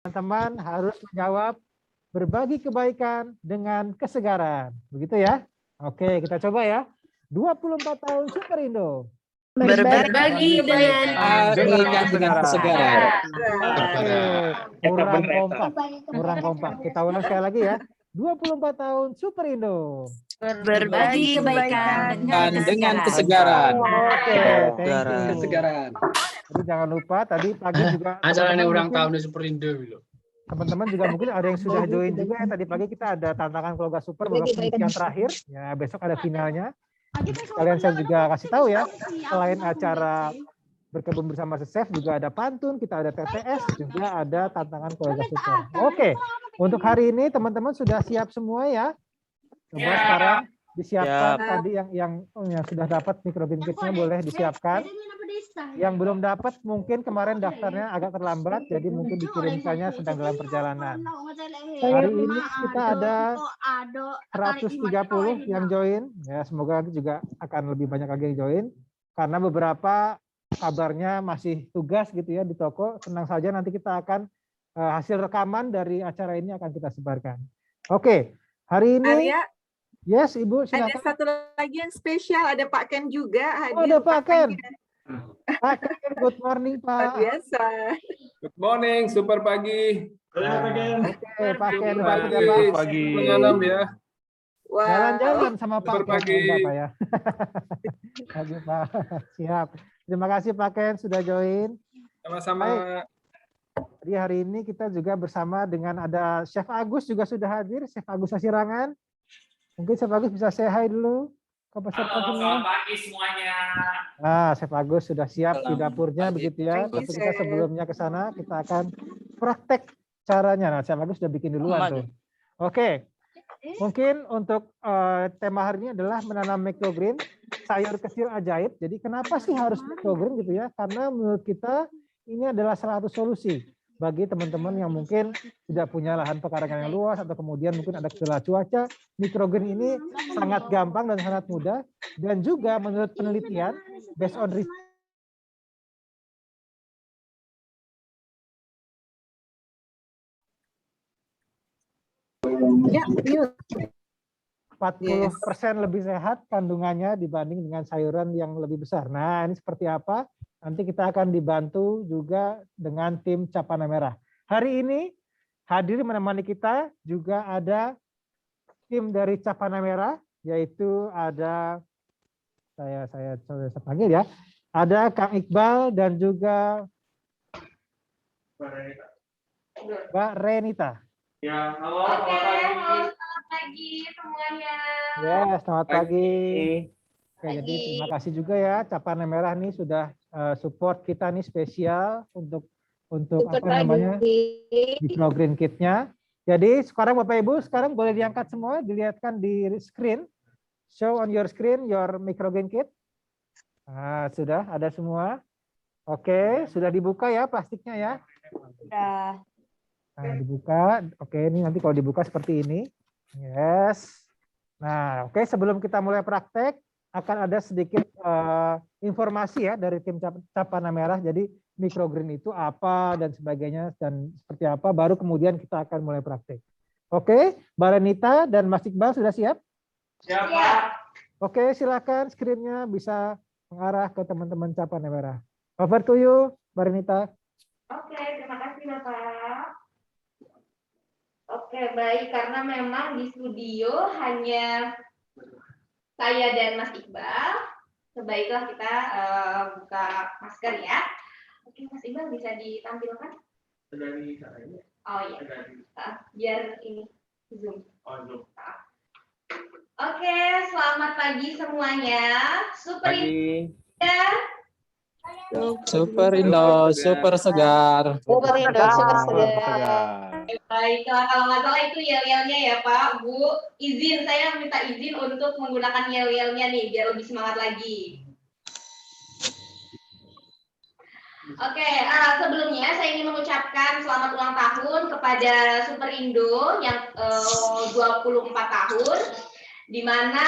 teman-teman harus menjawab berbagi kebaikan dengan kesegaran. Begitu ya? Oke, kita coba ya. 24 tahun Super Indo. Berbagi dengan kesegaran. Kurang kompak. Kita ulang sekali lagi ya. 24 tahun Super Indo. Berbagi kebaikan dengan kesegaran. Oke, thank you. Kesegaran. Jadi jangan lupa tadi pagi juga acaranya ulang tahun Super Indo loh. Teman-teman juga mungkin ada yang sudah join juga ya. Tadi pagi kita ada tantangan keluarga super babak penyisihan terakhir. Ya, besok ada finalnya. Kalian saya juga kasih tahu ya, selain acara berkebun bersama chef juga ada pantun, kita ada TTS, juga ada tantangan keluarga super. Oke, untuk hari ini teman-teman sudah siap semua ya? Coba sekarang disiapkan tadi yang sudah dapat microbin kitnya boleh disiapkan. Yang belum dapat mungkin kemarin daftarnya agak terlambat, jadi mungkin dikirimkannya sedang dalam perjalanan. Hari ini kita ada 130 yang join, ya semoga nanti juga akan lebih banyak lagi yang join. Karena beberapa kabarnya masih tugas gitu ya di toko, tenang saja nanti kita akan hasil rekaman dari acara ini akan kita sebarkan. Oke, hari ini. Arya, yes, Ibu, silakan. ada satu lagi yang spesial, ada Pak Ken juga hadir. Oh, ada Pak Ken. Pak Ken, good morning Pak. Biasa. Good morning, super pagi. Oke, Pak Ken, pagi. Malam ya. Jalan-jalan sama Pak Super Ken, pagi. Pak ya. Oke, Pak. Siap. Terima kasih Pak Ken sudah join. Sama-sama. Jadi hari ini kita juga bersama dengan ada Chef Agus juga sudah hadir, Chef Agus Asirangan. Mungkin Chef Agus bisa say hi dulu ke peserta semua. Selamat pagi semuanya. Nah, Chef Agus sudah siap di dapurnya begitu ya. Thank you, Tapi kita Chef. sebelumnya ke sana kita akan praktek caranya. Nah, Chef Agus sudah bikin duluan tuh. Oke. Mungkin untuk tema hari ini adalah menanam microgreen, sayur kecil ajaib. Jadi kenapa sih harus microgreen gitu ya? Karena menurut kita ini adalah salah satu solusi bagi teman-teman yang mungkin tidak punya lahan pekarangan yang luas atau kemudian mungkin ada kendala cuaca. Microgreen ini sangat gampang dan sangat mudah, dan juga menurut penelitian based on research, Ya, yuk. 40% lebih sehat kandungannya dibanding dengan sayuran yang lebih besar. Nah, ini seperti apa? Nanti kita akan dibantu juga dengan tim Capana Merah. Hari ini hadir menemani kita juga ada tim dari Capana Merah, yaitu ada saya panggil ya. Ada Kang Iqbal dan juga Mbak Renita. Ya, halo. Selamat pagi semuanya. Ya, selamat pagi. Oke, jadi terima kasih juga ya Capana Merah nih sudah support kita nih spesial untuk apa namanya microgreen kitnya. Jadi sekarang Bapak Ibu sekarang boleh diangkat semua, dilihatkan di screen. Show on your screen your microgreen kit. Nah, sudah ada semua. Oke, sudah dibuka ya plastiknya ya. Sudah. Nah, dibuka. Oke, ini nanti kalau dibuka seperti ini. Yes. Nah, oke, sebelum kita mulai praktek akan ada sedikit informasi ya dari tim Capana Merah. Jadi microgreen itu apa dan sebagainya dan seperti apa. Baru kemudian kita akan mulai praktek. Oke, Mbak Renita dan Mas Iqbal sudah siap? Siap, Pak. Oke, silakan screen-nya bisa mengarah ke teman-teman Capana Merah. Over to you, Mbak Renita. Oke, terima kasih Bapak. Oke, baik. Karena memang di studio hanya saya dan Mas Iqbal, sebaiknya kita buka masker ya. Oke, Mas Iqbal bisa ditampilkan? Dari sana ini. Oh iya, biar ini Zoom. Oh, Zoom. Oke, selamat pagi semuanya. Super Indah. Super Indo, super segar. Super Indo, super segar. segar. Baik, kalau nggak salah itu yel-yelnya ya Pak, Bu. Saya minta izin untuk menggunakan yel-yelnya nih, biar lebih semangat lagi. Oke, sebelumnya saya ingin mengucapkan selamat ulang tahun kepada Super Indo yang 24 tahun, di mana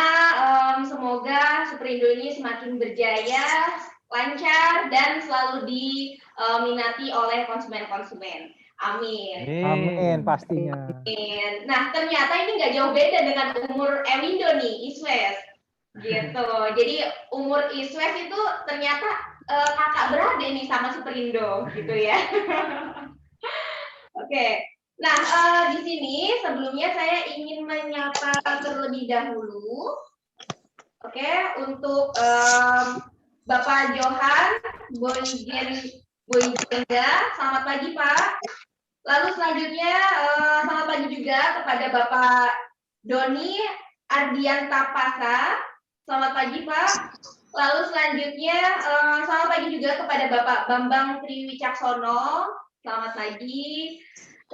semoga Super Indo ini semakin berjaya, lancar, dan selalu diminati oleh konsumen-konsumen. Amin. Amin pastinya. Amin. Nah, ternyata ini nggak jauh beda dengan umur Ewindo nih, Iswes. Gitu. Jadi umur Iswes itu ternyata kakak beradik nih sama Superindo, gitu ya. Oke. Nah, di sini sebelumnya saya ingin menyapa terlebih dahulu. Oke, untuk Bapak Johan Boyjenga, selamat pagi Pak. Lalu selanjutnya selamat pagi juga kepada Bapak Doni Ardiantapasa, selamat pagi Pak. Lalu selanjutnya selamat pagi juga kepada Bapak Bambang Triwicaksono, selamat pagi.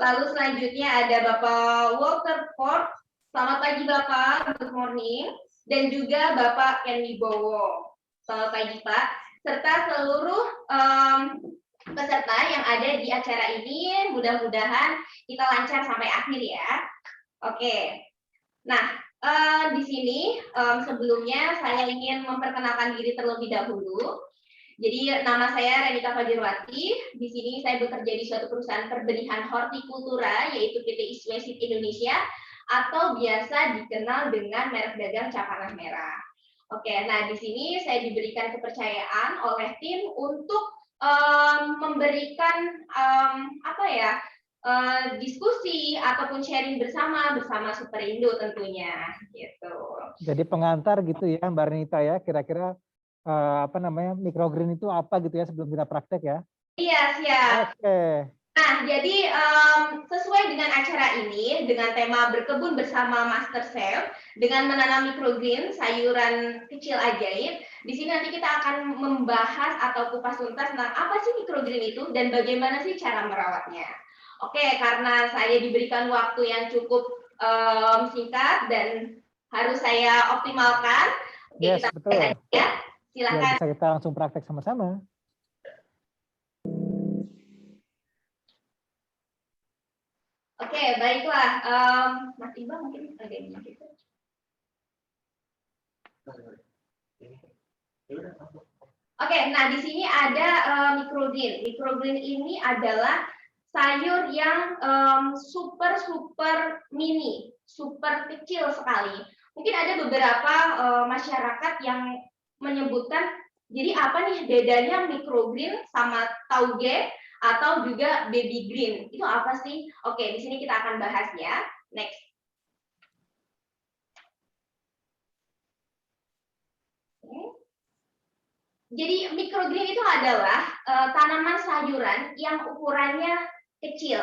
Lalu selanjutnya ada Bapak Walter Ford, selamat pagi Bapak, good morning. Dan juga Bapak Ken Wibowo, selamat pagi Pak. Serta seluruh peserta yang ada di acara ini, mudah-mudahan kita lancar sampai akhir ya. Oke. Nah, di sini sebelumnya saya ingin memperkenalkan diri terlebih dahulu. Jadi nama saya Renita Fajirwati. Di sini saya bekerja di suatu perusahaan perbenihan hortikultura yaitu PT Iswesit Indonesia atau biasa dikenal dengan merek dagang Cap Tanah Merah. Oke, nah di sini saya diberikan kepercayaan oleh tim untuk memberikan diskusi ataupun sharing bersama Superindo tentunya gitu. Jadi pengantar gitu ya Mbak Renita ya, kira-kira microgreen itu apa gitu ya sebelum kita praktek ya? Iya, siap. Oke. Nah, jadi sesuai dengan acara ini, dengan tema berkebun bersama Master Chef, dengan menanam microgreen, sayuran kecil ajaib, di sini nanti kita akan membahas atau kupas tuntas tentang apa sih microgreen itu dan bagaimana sih cara merawatnya. Oke, karena saya diberikan waktu yang cukup singkat dan harus saya optimalkan. Oke, yes, kita betul. ya. Silakan. Ya, bisa kita langsung praktek sama-sama. Oke, baiklah. Mas Iqbal mungkin ada yang gitu. Oke, nah di sini ada microgreen. Microgreen ini adalah sayur yang super mini, super kecil sekali. Mungkin ada beberapa masyarakat yang menyebutkan, jadi apa nih bedanya microgreen sama tauge atau juga baby green? Itu apa sih? Oke, di sini kita akan bahas ya. Next. Jadi microgreen itu adalah tanaman sayuran yang ukurannya kecil,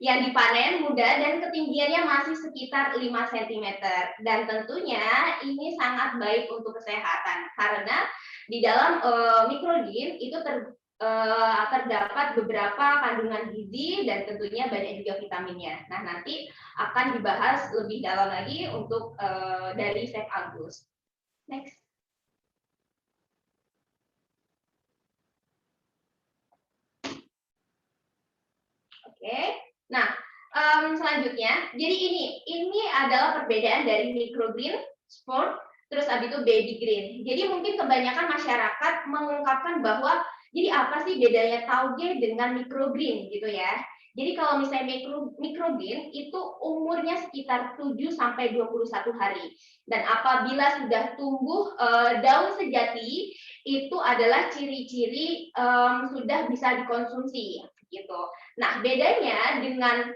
yang dipanen mudah dan ketinggiannya masih sekitar 5 cm. Dan tentunya ini sangat baik untuk kesehatan karena di dalam microgreen itu terdapat beberapa kandungan gizi dan tentunya banyak juga vitaminnya. Nah, nanti akan dibahas lebih dalam lagi untuk dari Chef Agus. Next. Oke. Nah, selanjutnya, jadi ini adalah perbedaan dari microgreen, sport, terus habis itu baby green. Jadi mungkin kebanyakan masyarakat mengungkapkan bahwa jadi apa sih bedanya tauge dengan microgreen gitu ya. Jadi kalau misalnya microgreen itu umurnya sekitar 7 sampai 21 hari. Dan apabila sudah tumbuh daun sejati, itu adalah ciri-ciri sudah bisa dikonsumsi gitu. Nah, bedanya dengan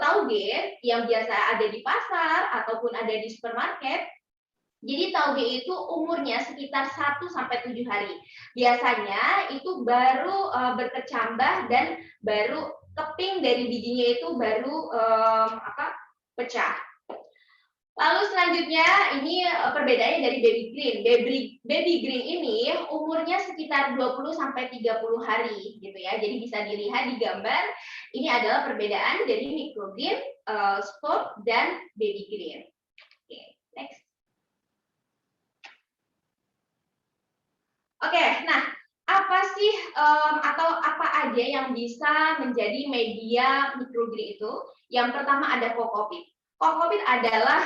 tauge yang biasa ada di pasar ataupun ada di supermarket, jadi tauge itu umurnya sekitar 1 sampai 7 hari. Biasanya itu baru berkecambah dan baru keping dari bijinya itu baru pecah. Lalu selanjutnya ini perbedaannya dari baby green. Baby green ini umurnya sekitar 20 sampai 30 hari gitu ya. Jadi bisa dilihat di gambar, ini adalah perbedaan dari microgreen, sport dan baby green. Oke, next. Oke, nah apa sih atau apa aja yang bisa menjadi media microgreen itu? Yang pertama ada kokopit. Kokopit adalah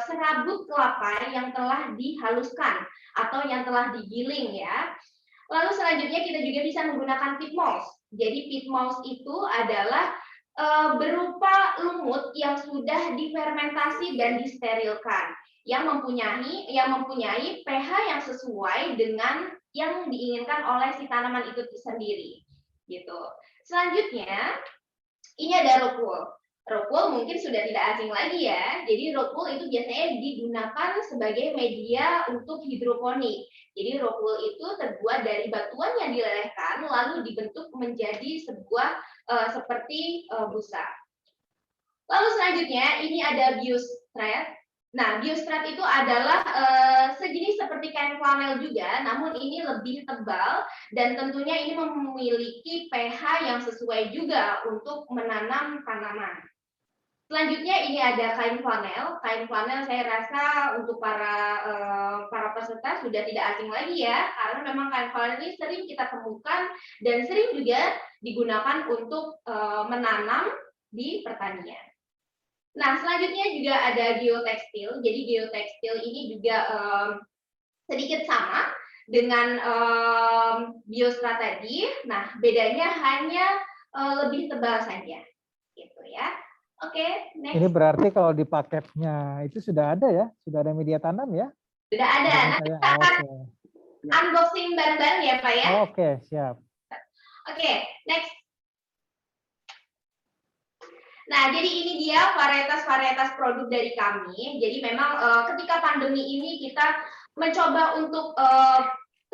serabut kelapa yang telah dihaluskan atau yang telah digiling ya. Lalu selanjutnya kita juga bisa menggunakan peat moss. Jadi peat moss itu adalah berupa lumut yang sudah difermentasi dan disterilkan, yang mempunyai pH yang sesuai dengan yang diinginkan oleh si tanaman itu sendiri. Gitu. Selanjutnya, ini ada rock wool. Rock wool mungkin sudah tidak asing lagi ya. Jadi rock wool itu biasanya digunakan sebagai media untuk hidroponik. Jadi rock wool itu terbuat dari batuan yang dilelehkan lalu dibentuk menjadi sebuah seperti busa. Lalu selanjutnya ini ada biostrat. Nah, biostrat itu adalah sejenis seperti kain flanel juga, namun ini lebih tebal dan tentunya ini memiliki pH yang sesuai juga untuk menanam tanaman. Selanjutnya ini ada kain flanel. Kain flanel saya rasa untuk para peserta sudah tidak asing lagi ya, karena memang kain flanel ini sering kita temukan dan sering juga digunakan untuk menanam di pertanian. Nah, selanjutnya juga ada geotekstil. Jadi geotekstil ini juga sedikit sama dengan biostrat tadi. Nah, bedanya hanya lebih tebal saja, gitu ya. Oke, next. Ini berarti kalau di paketnya itu sudah ada ya? Sudah ada media tanam ya? Sudah ada. Nanti kita akan unboxing bareng-bareng ya, Pak ya. Oke, siap. Oke, next. Nah, jadi ini dia varietas-varietas produk dari kami. Jadi memang ketika pandemi ini kita mencoba untuk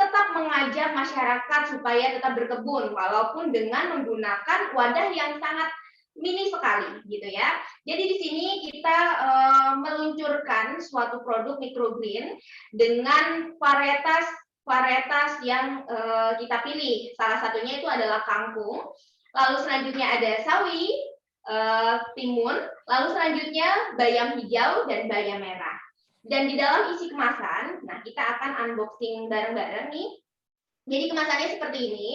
tetap mengajak masyarakat supaya tetap berkebun, walaupun dengan menggunakan wadah yang sangat mini sekali, gitu ya. Jadi di sini kita meluncurkan suatu produk microgreen dengan varietas yang kita pilih. Salah satunya itu adalah kangkung. Lalu selanjutnya ada sawi, timun, lalu selanjutnya bayam hijau dan bayam merah. Dan di dalam isi kemasan, nah kita akan unboxing bareng-bareng nih. Jadi kemasannya seperti ini.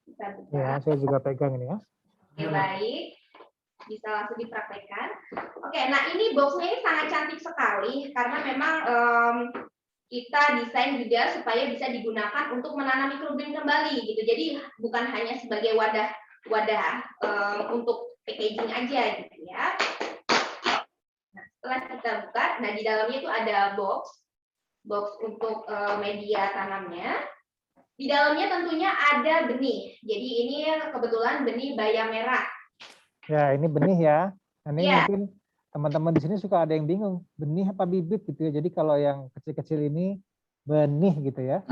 Kita buka. Ya, saya juga pegang ini ya. Oke, baik. Bisa langsung dipraktekkan. Oke, nah ini boxnya ini sangat cantik sekali karena memang kita desain juga supaya bisa digunakan untuk menanam microgreen kembali gitu. Jadi bukan hanya sebagai wadah untuk packaging aja gitu ya. Nah, setelah kita buka, nah di dalamnya itu ada box untuk media tanamnya. Di dalamnya tentunya ada benih. Jadi ini kebetulan benih bayam merah. Ya, ini benih ya. Nah, ini Ya. mungkin teman-teman di sini suka ada yang bingung, benih apa bibit gitu ya. Jadi kalau yang kecil-kecil ini benih gitu ya.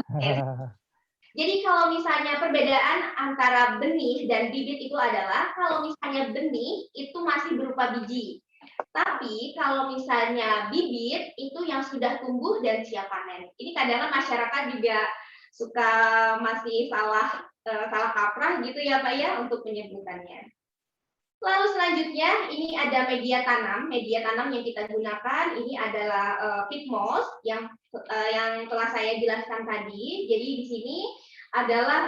Jadi kalau misalnya perbedaan antara benih dan bibit itu adalah kalau misalnya benih itu masih berupa biji. Tapi kalau misalnya bibit itu yang sudah tumbuh dan siap panen. Ini kadang-kadang masyarakat juga suka masih salah kaprah gitu ya Pak ya untuk penyebutannya. Lalu selanjutnya ini ada media tanam yang kita gunakan ini adalah peat moss yang telah saya jelaskan tadi. Jadi di sini adalah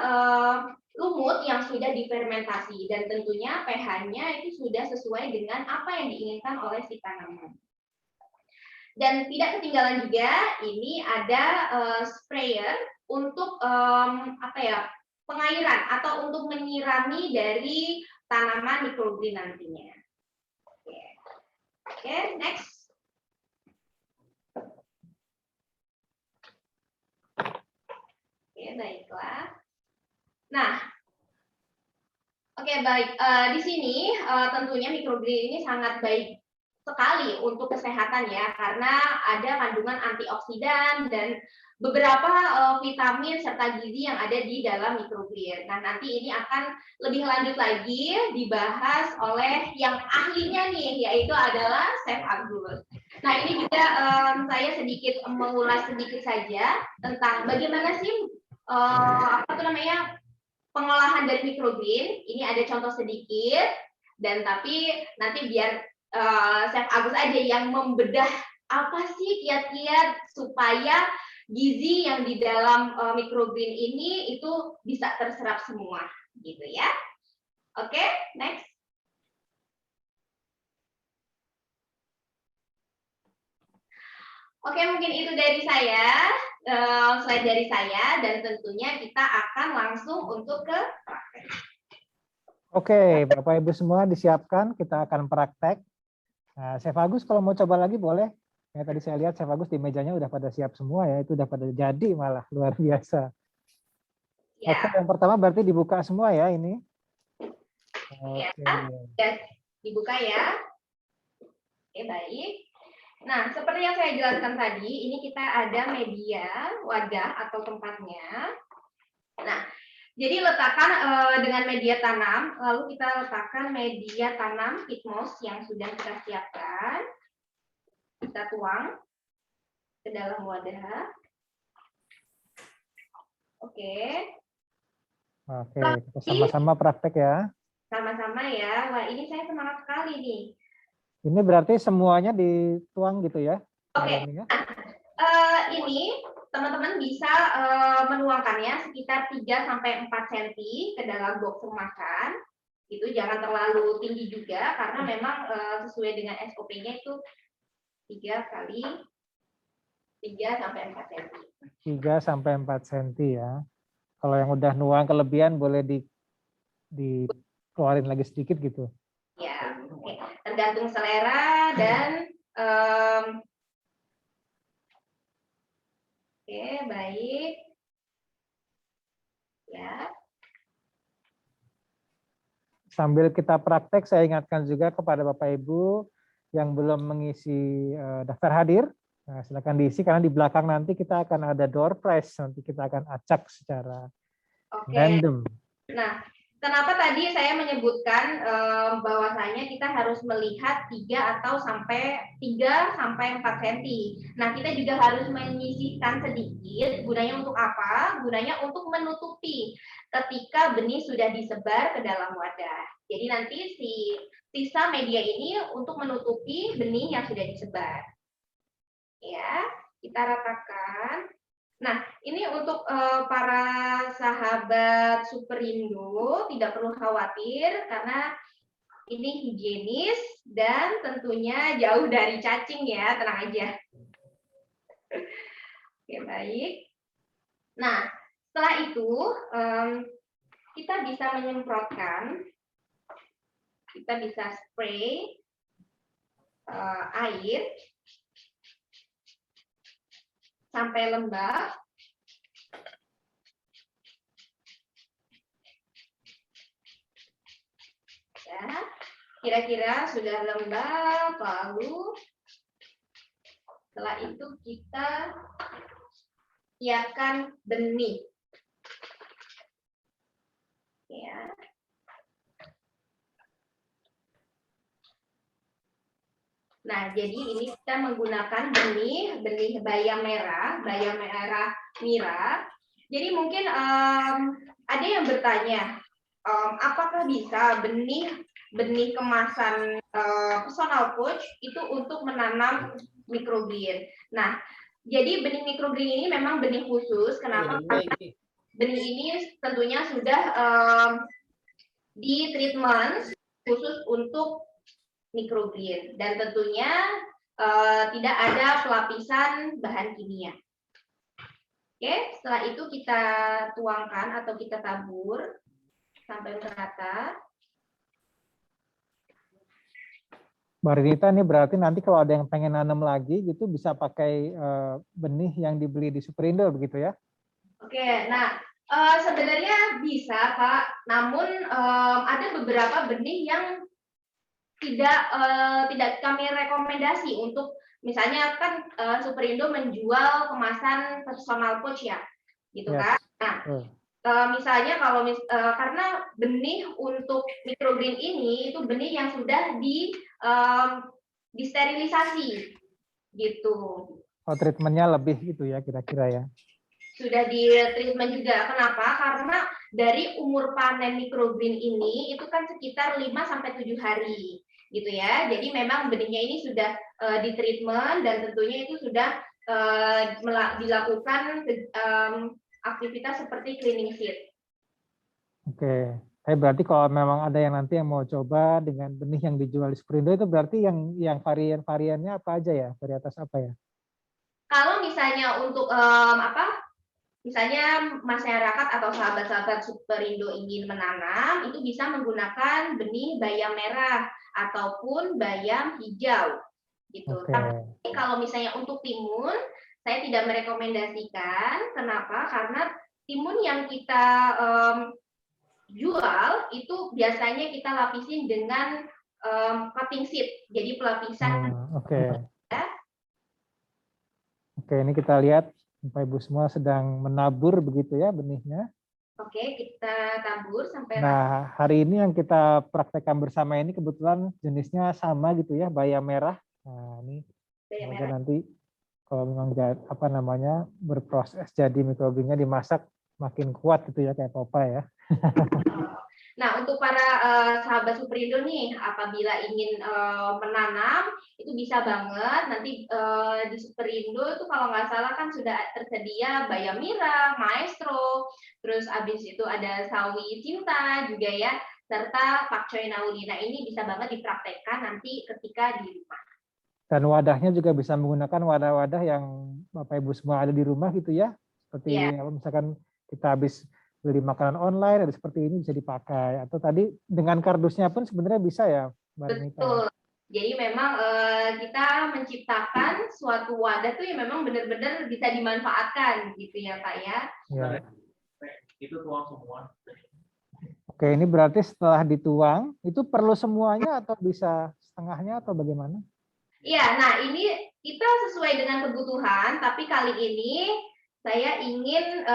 lumut yang sudah difermentasi dan tentunya pH-nya itu sudah sesuai dengan apa yang diinginkan oleh si tanaman. Dan tidak ketinggalan juga ini ada sprayer untuk pengairan atau untuk menyirami dari tanaman microgreen nantinya. Oke, next. Oke, baiklah. Nah, oke baik. Di sini tentunya microgreen ini sangat baik sekali untuk kesehatan ya, karena ada kandungan antioksidan dan beberapa vitamin serta gizi yang ada di dalam microgreen. Nah, nanti ini akan lebih lanjut lagi dibahas oleh yang ahlinya nih, yaitu adalah Chef Agus. Nah, ini juga saya sedikit mengulas sedikit saja tentang bagaimana sih pengolahan dari microgreen. Ini ada contoh sedikit, dan tapi nanti biar Chef Agus aja yang membedah apa sih kiat-kiat supaya gizi yang di dalam microgreen ini itu bisa terserap semua, gitu ya. Oke, next. Oke, mungkin itu dari saya, slide dari saya, dan tentunya kita akan langsung untuk ke praktek. Oke, Bapak Ibu semua disiapkan, kita akan praktek. Nah, Chef Agus kalau mau coba lagi boleh. Ya, tadi saya lihat Chef Agus di mejanya udah pada siap semua ya, itu udah pada jadi malah luar biasa. Ya, Oke, yang pertama berarti dibuka semua ya ini. ya. Oke. Dan dibuka ya. Oke, baik. Nah, seperti yang saya jelaskan tadi, ini kita ada media, wadah atau tempatnya. Nah, jadi letakkan dengan media tanam, lalu kita letakkan media tanam Pitmos yang sudah kita siapkan. Kita tuang ke dalam wadah. Oke. Oke, kita sama-sama praktek ya. Sama-sama ya. Wah, ini saya semangat sekali nih. Ini berarti semuanya dituang gitu ya? Oke. Dalamnya? Ini teman-teman bisa menuangkannya sekitar 3-4 cm ke dalam box makan. Itu jangan terlalu tinggi juga karena memang sesuai dengan SOP-nya itu 3 sampai 4 cm. 3 sampai 4 cm ya. Kalau yang udah nuang kelebihan boleh dikeluarin lagi sedikit gitu. Ya, oke. Tergantung selera dan oke, baik. Ya. Sambil kita praktek, saya ingatkan juga kepada Bapak Ibu yang belum mengisi daftar hadir. Nah, silakan diisi karena di belakang nanti kita akan ada door prize, nanti kita akan acak secara random. Nah, kenapa tadi saya menyebutkan bahwasanya kita harus melihat 3 sampai 4 cm. Nah, kita juga harus menyisihkan sedikit. Gunanya untuk apa? Gunanya untuk menutupi ketika benih sudah disebar ke dalam wadah. Jadi nanti sisa media ini untuk menutupi benih yang sudah disebar. Ya, kita ratakan. Nah, ini untuk para sahabat Superindo tidak perlu khawatir karena ini higienis dan tentunya jauh dari cacing ya, tenang aja. Oke, baik. Nah, setelah itu kita bisa menyemprotkan, kita bisa spray air sampai lembab. Ya, kira-kira sudah lembab, lalu setelah itu kita siapkan benih. Ya. Nah, jadi ini kita menggunakan benih bayam merah nira. Jadi mungkin ada yang bertanya, apakah bisa benih kemasan personal pouch itu untuk menanam microgreen? Nah, jadi benih microgreen ini memang benih khusus. Kenapa? Karena benih ini tentunya sudah di treatment khusus untuk microgreen dan tentunya tidak ada pelapisan bahan kimia. Oke, setelah itu kita tuangkan atau kita tabur sampai merata. Mbak Rinita, ini berarti nanti kalau ada yang pengen nanam lagi gitu bisa pakai benih yang dibeli di Superindo begitu ya? Oke, nah sebenarnya bisa Pak, namun ada beberapa benih yang tidak kami rekomendasi untuk misalnya kan Superindo menjual kemasan personal pouch ya, gitu kan? Nah, misalnya kalau karena benih untuk microgreen ini itu benih yang sudah disterilisasi, gitu. Oh, treatmentnya lebih gitu ya kira-kira ya? Sudah di treatment juga. Kenapa? Karena dari umur panen microgreen ini itu kan sekitar 5-7 hari gitu ya. Jadi memang benihnya ini sudah di treatment dan tentunya itu sudah dilakukan aktivitas seperti cleaning seed. Oke. Berarti kalau memang ada yang nanti yang mau coba dengan benih yang dijual di Superindo itu berarti yang varian-variannya apa aja ya? Varietas apa ya? Kalau misalnya untuk misalnya masyarakat atau sahabat-sahabat Superindo ingin menanam, itu bisa menggunakan benih bayam merah ataupun bayam hijau gitu. Oke. Tapi kalau misalnya untuk timun, saya tidak merekomendasikan. Kenapa? Karena timun yang kita jual itu biasanya kita lapisin dengan cutting seed, jadi pelapisan. Oke. Oke, ini kita lihat Bapak Ibu semua sedang menabur begitu ya benihnya. Oke, kita tabur sampai. Nah, hari ini yang kita praktekkan bersama ini kebetulan jenisnya sama gitu ya, bayam merah. Nah, ini bayam semoga merah. nanti kalau memang apa namanya berproses jadi mikrobinnya dimasak makin kuat gitu ya kayak Popeye ya. Nah, untuk para sahabat Superindo nih, apabila ingin menanam, itu bisa banget. Nanti di Superindo itu kalau nggak salah kan sudah tersedia bayam merah, maestro, terus habis itu ada sawi cinta juga ya, serta pakcoy nauli. Nah, ini bisa banget dipraktekkan nanti ketika di rumah. Dan wadahnya juga bisa menggunakan wadah-wadah yang Bapak Ibu semua ada di rumah gitu ya. Seperti misalkan kita habis beli makanan online, ada seperti ini bisa dipakai. Atau tadi dengan kardusnya pun sebenarnya bisa ya, Mbak Nita. Betul. Jadi memang kita menciptakan suatu wadah tuh yang memang benar-benar bisa dimanfaatkan gitu ya Pak ya. Ya. Itu tuang semua. Oke, ini berarti setelah dituang, itu perlu semuanya atau bisa setengahnya atau bagaimana? Iya, nah ini kita sesuai dengan kebutuhan, tapi kali ini saya ingin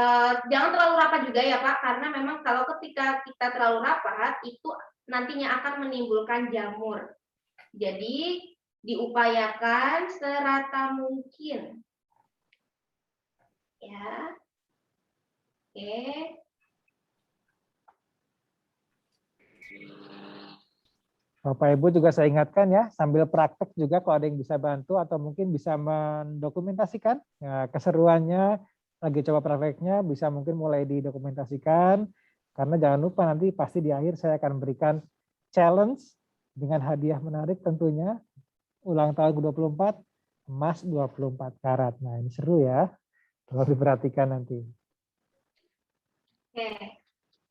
jangan terlalu rapat juga ya Pak, karena memang kalau ketika kita terlalu rapat itu nantinya akan menimbulkan jamur. Jadi diupayakan serata mungkin. Ya. Oke. Bapak Ibu juga saya ingatkan ya, sambil praktek juga kalau ada yang bisa bantu atau mungkin bisa mendokumentasikan ya, keseruannya, lagi coba prakteknya bisa mungkin mulai didokumentasikan, karena jangan lupa nanti pasti di akhir saya akan berikan challenge dengan hadiah menarik tentunya, ulang tahun ke-24, emas 24 karat. Nah ini seru ya, kalau diperhatikan nanti. Oke.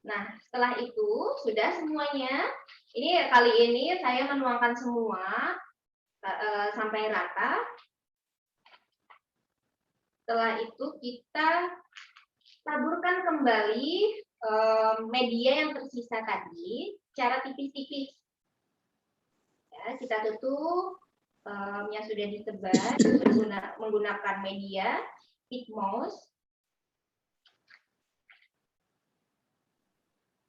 Nah, setelah itu sudah semuanya. Ini kali ini saya menuangkan semua sampai rata. Setelah itu kita taburkan kembali media yang tersisa tadi secara tipis-tipis. Ya, kita tutup yang sudah disebar menggunakan media thick mouse.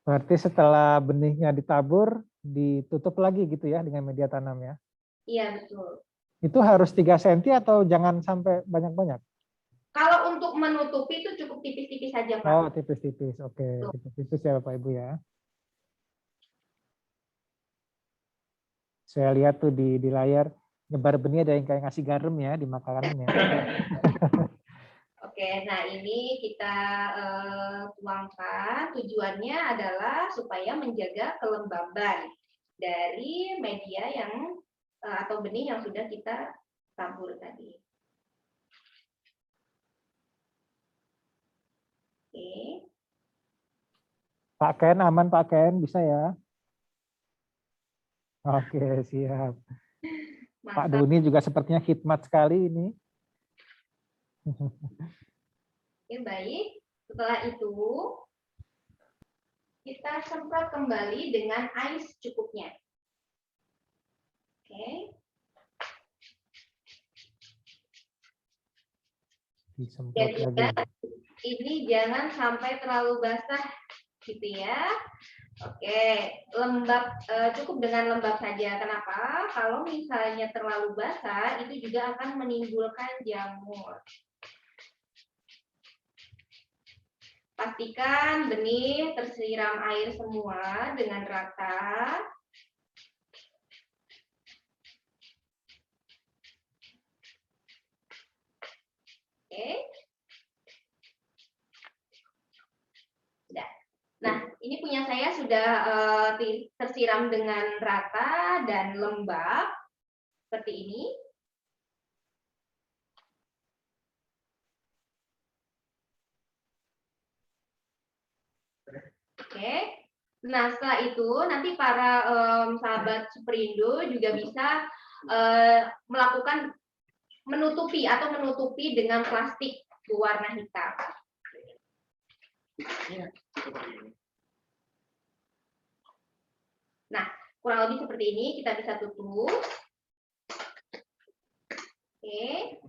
Berarti setelah benihnya ditabur, ditutup lagi gitu ya dengan media tanam ya? Iya, betul. Itu harus 3 cm atau jangan sampai banyak-banyak? Kalau untuk menutupi itu cukup tipis-tipis saja, Pak. Oh, tipis-tipis. Oke, tipis-tipis ya Bapak Ibu ya. Saya lihat tuh di layar, nyebar benih ada yang kayak ngasih garam ya di makanannya. Oke, nah ini kita tuangkan. Tujuannya adalah supaya menjaga kelembaban dari media yang atau benih yang sudah kita tabur tadi. Oke. Pak Ken, aman Pak Ken, bisa ya? Oke, siap. Mantap. Pak Doni juga sepertinya khidmat sekali ini. Oke, baik. Setelah itu, kita semprot kembali dengan air secukupnya. Oke. Disemprot Dan lagi. juga ini jangan sampai terlalu basah, gitu ya. Oke, lembab, cukup dengan lembab saja. Kenapa? Kalau misalnya terlalu basah, itu juga akan menimbulkan jamur. Pastikan benih tersiram air semua dengan rata. Oke. Sudah. Nah, ini punya saya sudah tersiram dengan rata dan lembab seperti ini. Oke. Nah, setelah itu nanti para sahabat Superindo juga bisa melakukan menutupi dengan plastik berwarna hitam. Nah, kurang lebih seperti ini, kita bisa tutup. Oke.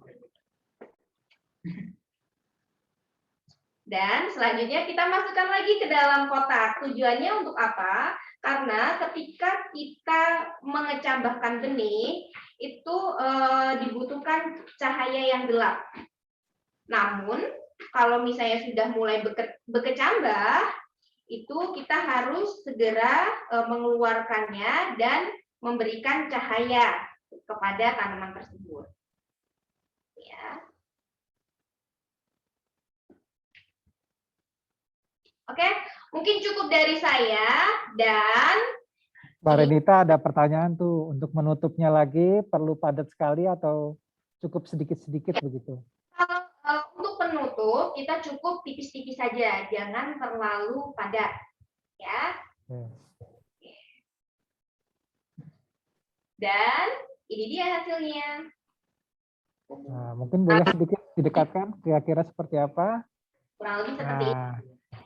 Dan selanjutnya kita masukkan lagi ke dalam kotak. Tujuannya untuk apa? Karena ketika kita mengecambahkan benih, itu dibutuhkan cahaya yang gelap. Namun, kalau misalnya sudah mulai berkecambah, itu kita harus segera mengeluarkannya dan memberikan cahaya kepada tanaman tersebut. Ya. Oke, mungkin cukup dari saya dan Mbak Renita ada pertanyaan tuh, untuk menutupnya lagi perlu padat sekali atau cukup sedikit-sedikit begitu? untuk penutup kita cukup tipis-tipis saja, jangan terlalu padat, ya. Dan ini dia hasilnya. Nah, mungkin boleh sedikit didekatkan kira-kira seperti apa? Kurang lebih seperti ini. Nah,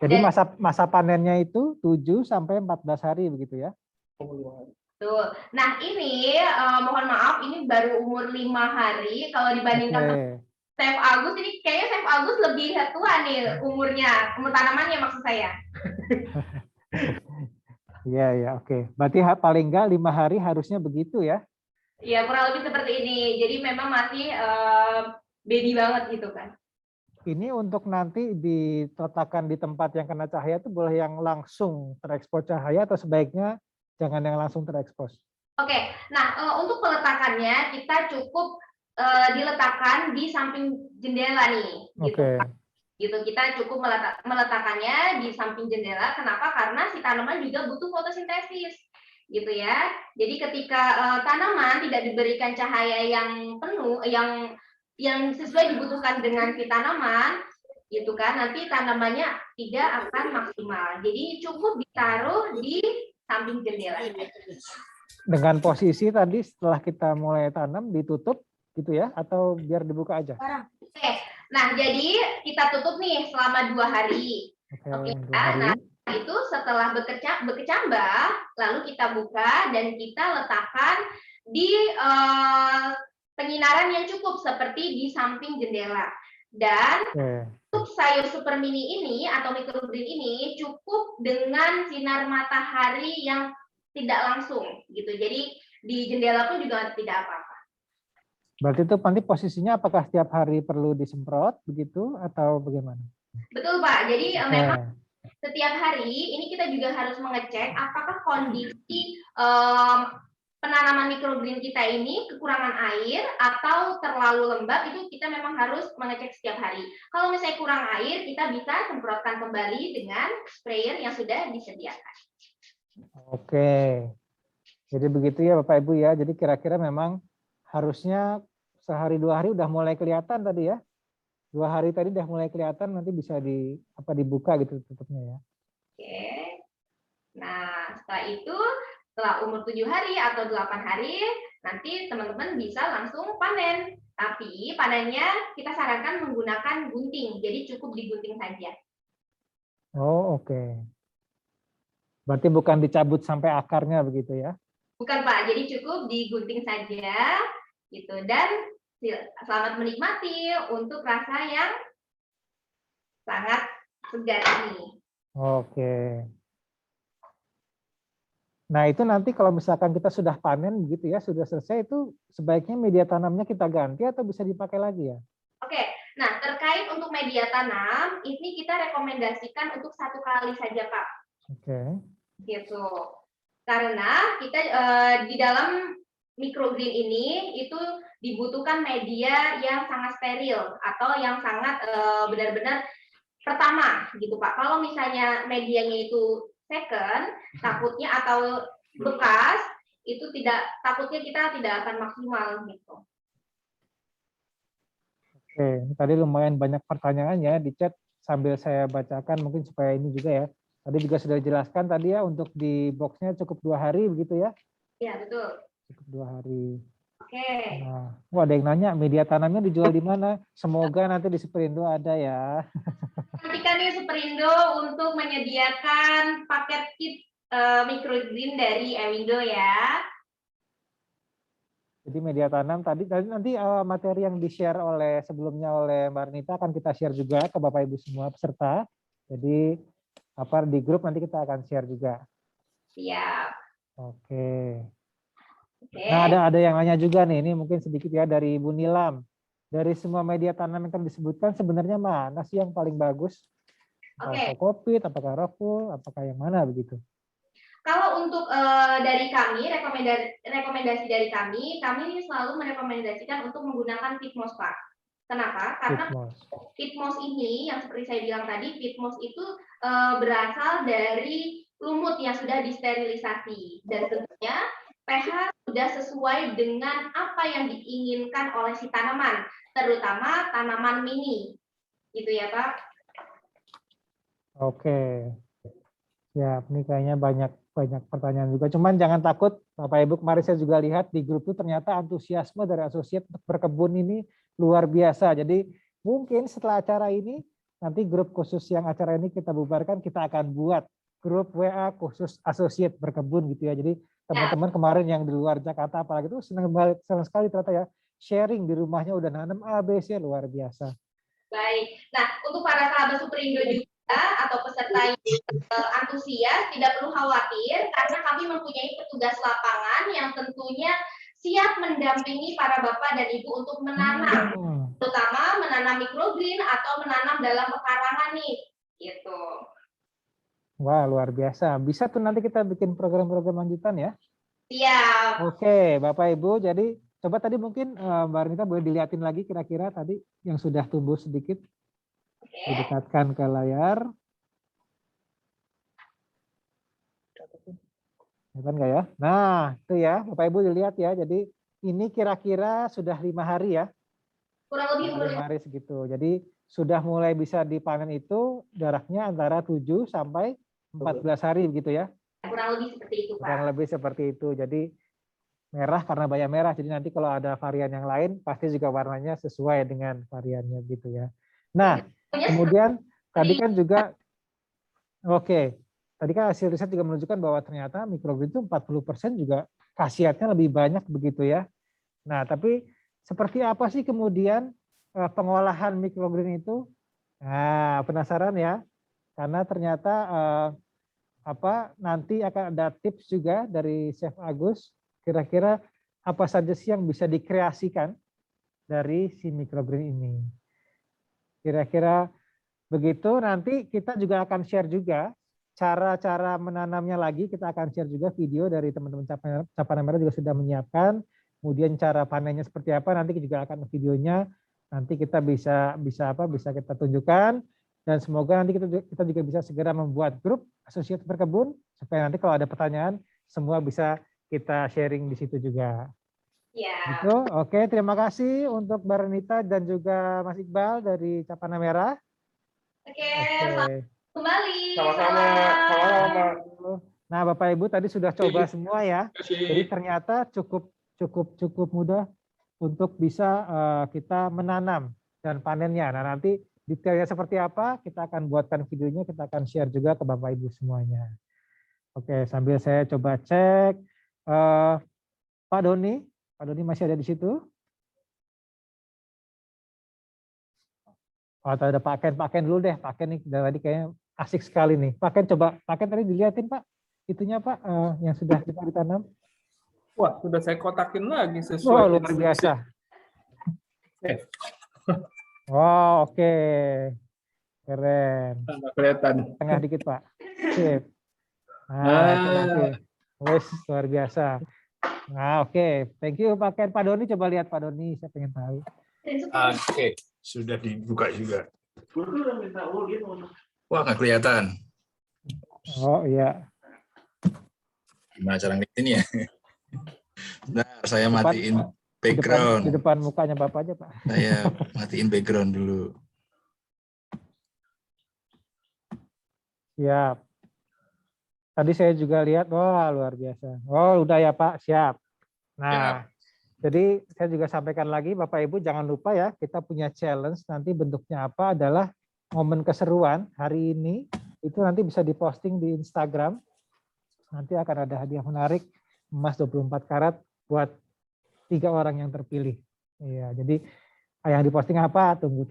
jadi masa panennya itu 7 sampai 14 hari begitu ya? Tuh. Nah, ini mohon maaf, ini baru umur 5 hari. Kalau dibandingkan Chef Agus, ini kayaknya Chef Agus lebih tua nih umurnya, umur tanamannya maksud saya. Iya, ya, oke. Berarti paling enggak 5 hari harusnya begitu ya? Iya, kurang lebih seperti ini. Jadi memang masih baby banget gitu kan. Ini untuk nanti diletakkan di tempat yang kena cahaya itu boleh yang langsung terekspos cahaya atau sebaiknya jangan yang langsung terekspos? Oke, nah untuk peletakannya kita cukup diletakkan di samping jendela nih. Gitu. Gitu, kita cukup meletakkannya di samping jendela. Kenapa? Karena si tanaman juga butuh fotosintesis. Gitu ya. Jadi ketika tanaman tidak diberikan cahaya yang penuh, yang sesuai dibutuhkan dengan si tanaman, gitu kan, nanti tanamannya tidak akan maksimal. Jadi cukup ditaruh di samping jendela. Dengan posisi tadi setelah kita mulai tanam ditutup gitu ya, atau biar dibuka aja? Oke, nah jadi kita tutup nih selama 2 hari. Oke, nah itu setelah berkecambah, lalu kita buka dan kita letakkan di penyinaran yang cukup seperti di samping jendela. Dan untuk sayur super mini ini atau microgreen ini cukup dengan sinar matahari yang tidak langsung gitu. Jadi di jendela pun juga tidak apa-apa. Berarti itu nanti posisinya apakah setiap hari perlu disemprot begitu atau bagaimana? Betul Pak. Jadi memang setiap hari ini kita juga harus mengecek apakah kondisi penanaman microgreen kita ini kekurangan air atau terlalu lembab, itu kita memang harus mengecek setiap hari. Kalau misalnya kurang air, kita bisa semprotkan kembali dengan sprayer yang sudah disediakan. Oke, jadi begitu ya Bapak Ibu ya. Jadi kira-kira memang harusnya sehari 2 hari udah mulai kelihatan tadi ya. 2 hari tadi udah mulai kelihatan, nanti bisa dibuka gitu tutupnya ya. Oke. Nah, setelah itu setelah umur 7 hari atau 8 hari, nanti teman-teman bisa langsung panen. Tapi panennya kita sarankan menggunakan gunting, jadi cukup digunting saja. Oh, oke. Berarti bukan dicabut sampai akarnya begitu ya? Bukan Pak, jadi cukup digunting saja, gitu. Dan selamat menikmati untuk rasa yang sangat segar ini. Oke. Nah itu nanti kalau misalkan kita sudah panen begitu ya, sudah selesai, itu sebaiknya media tanamnya kita ganti atau bisa dipakai lagi ya? Oke, nah terkait untuk media tanam, ini kita rekomendasikan untuk 1 kali saja Pak. Oke. Gitu. Karena kita di dalam microgreen ini itu dibutuhkan media yang sangat steril atau yang sangat benar-benar pertama gitu Pak. Kalau misalnya medianya itu second, takutnya atau bekas itu takutnya kita tidak akan maksimal gitu. Oke, tadi lumayan banyak pertanyaan ya di chat, sambil saya bacakan mungkin supaya ini juga ya Tadi juga sudah dijelaskan tadi ya, untuk di boxnya cukup 2 hari begitu ya? Ya, betul. Cukup 2 hari. Oke. Nah, ada yang nanya media tanamnya dijual di mana? Semoga nanti di Superindo ada ya. Nantikan nih Superindo untuk menyediakan paket kit microgreen dari Ewindo ya. Jadi media tanam tadi nanti materi yang di-share sebelumnya oleh Mbak Arnita akan kita share juga ke Bapak Ibu semua peserta. Jadi di grup nanti kita akan share juga. Siap. Oke. Oke. Nah, ada yang nanya juga nih, ini mungkin sedikit ya dari Ibu Nilam. Dari semua media tanam yang kami disebutkan sebenarnya mana sih yang paling bagus? Apakah Kokopit, apakah Rockwool, apakah yang mana begitu? Kalau untuk dari kami, rekomendasi dari kami ini selalu merekomendasikan untuk menggunakan Fitmos, Pak. Kenapa? Karena Fitmos ini, yang seperti saya bilang tadi, Fitmos itu berasal dari lumut yang sudah disterilisasi. Dan tentunya pH sudah sesuai dengan apa yang diinginkan oleh si tanaman, terutama tanaman mini. Gitu ya, Pak. Oke. Ya, ini kayaknya banyak pertanyaan juga. Cuman jangan takut, Bapak Ibu, kemarin saya juga lihat di grup itu ternyata antusiasme dari asosiat untuk berkebun ini luar biasa. Jadi mungkin setelah acara ini, nanti grup khusus yang acara ini kita bubarkan, kita akan buat grup WA khusus asosiat berkebun gitu ya. Jadi teman-teman kemarin yang di luar Jakarta apalagi itu senang sekali ternyata ya, sharing di rumahnya udah nanam ABC, luar biasa. Baik. Nah, untuk para sahabat Superindo juga atau peserta yang antusias tidak perlu khawatir karena kami mempunyai petugas lapangan yang tentunya siap mendampingi para bapak dan ibu untuk menanam, terutama menanam microgreen atau menanam dalam pekarangan nih, gitu. Wah, luar biasa. Bisa tuh nanti kita bikin program-program lanjutan ya. Siap. Oke, Bapak Ibu. Jadi coba tadi mungkin Mbak Arnita boleh dilihatin lagi kira-kira tadi yang sudah tumbuh sedikit. Didekatkan ke layar. Kelihatan nggak ya? Nah, itu ya, Bapak Ibu dilihat ya. Jadi ini kira-kira sudah 5 hari ya. Kurang lebih 5 hari segitu. Jadi sudah mulai bisa dipanen itu jaraknya antara 7 sampai 14 hari begitu ya. Kurang lebih seperti itu, Pak. Kurang lebih seperti itu. Jadi merah karena banyak merah. Jadi nanti kalau ada varian yang lain pasti juga warnanya sesuai dengan variannya gitu ya. Nah, kemudian tadi kan juga tadi kan hasil riset juga menunjukkan bahwa ternyata microgreen itu 40% juga khasiatnya lebih banyak begitu ya. Nah, tapi seperti apa sih kemudian pengolahan microgreen itu? Nah, penasaran ya? Karena ternyata nanti akan ada tips juga dari Chef Agus. Kira-kira apa saja sih yang bisa dikreasikan dari si microgreen ini? Kira-kira begitu. Nanti kita juga akan share juga cara-cara menanamnya lagi. Kita akan share juga video dari teman-teman Capana Merah juga sudah menyiapkan. Kemudian cara panennya seperti apa nanti juga akan videonya. Nanti kita bisa kita tunjukkan. Dan semoga nanti kita juga bisa segera membuat grup asosiat berkebun supaya nanti kalau ada pertanyaan semua bisa kita sharing di situ juga. Ya. Gitu. Oke, terima kasih untuk Mbak Renita dan juga Mas Iqbal dari Capana Merah. Oke. Kembali. Sama-sama. Nah, Bapak Ibu tadi sudah coba semua ya. Jadi ternyata cukup mudah untuk bisa kita menanam dan panennya. Nah, nanti detailnya seperti apa kita akan buatkan videonya, kita akan share juga ke Bapak Ibu semuanya. Oke, sambil saya coba cek Pak Doni masih ada di situ? Oh, ada Pak Ken dulu deh. Pak Ken nih tadi kayaknya asik sekali nih. Pak Ken coba, Pak Ken tadi dilihatin Pak, itunya Pak yang sudah kita ditanam. Wah, sudah saya kotakin lagi sesuai. Oh, luar biasa. Wow, oke. Keren. Kelihatan. Tengah dikit Pak. Sip. Nah, wes luar biasa. Nah, oke. Thank you Pak Ken. Pak Doni coba lihat Pak Doni, saya pengen tahu. Oke, sudah dibuka juga. Wah, nggak kelihatan. Oh iya. Gimana cara ngeliatin ya? Bentar, saya matiin background. Di depan mukanya Bapak aja Pak. Saya matiin background dulu. Siap. Tadi saya juga lihat, wah luar biasa. Oh udah ya Pak, siap. Nah, jadi saya juga sampaikan lagi Bapak Ibu jangan lupa ya, kita punya challenge nanti bentuknya apa adalah momen keseruan hari ini, itu nanti bisa diposting di Instagram. Nanti akan ada hadiah menarik emas 24 karat buat 3 orang yang terpilih. Iya, jadi yang diposting apa? Tunggu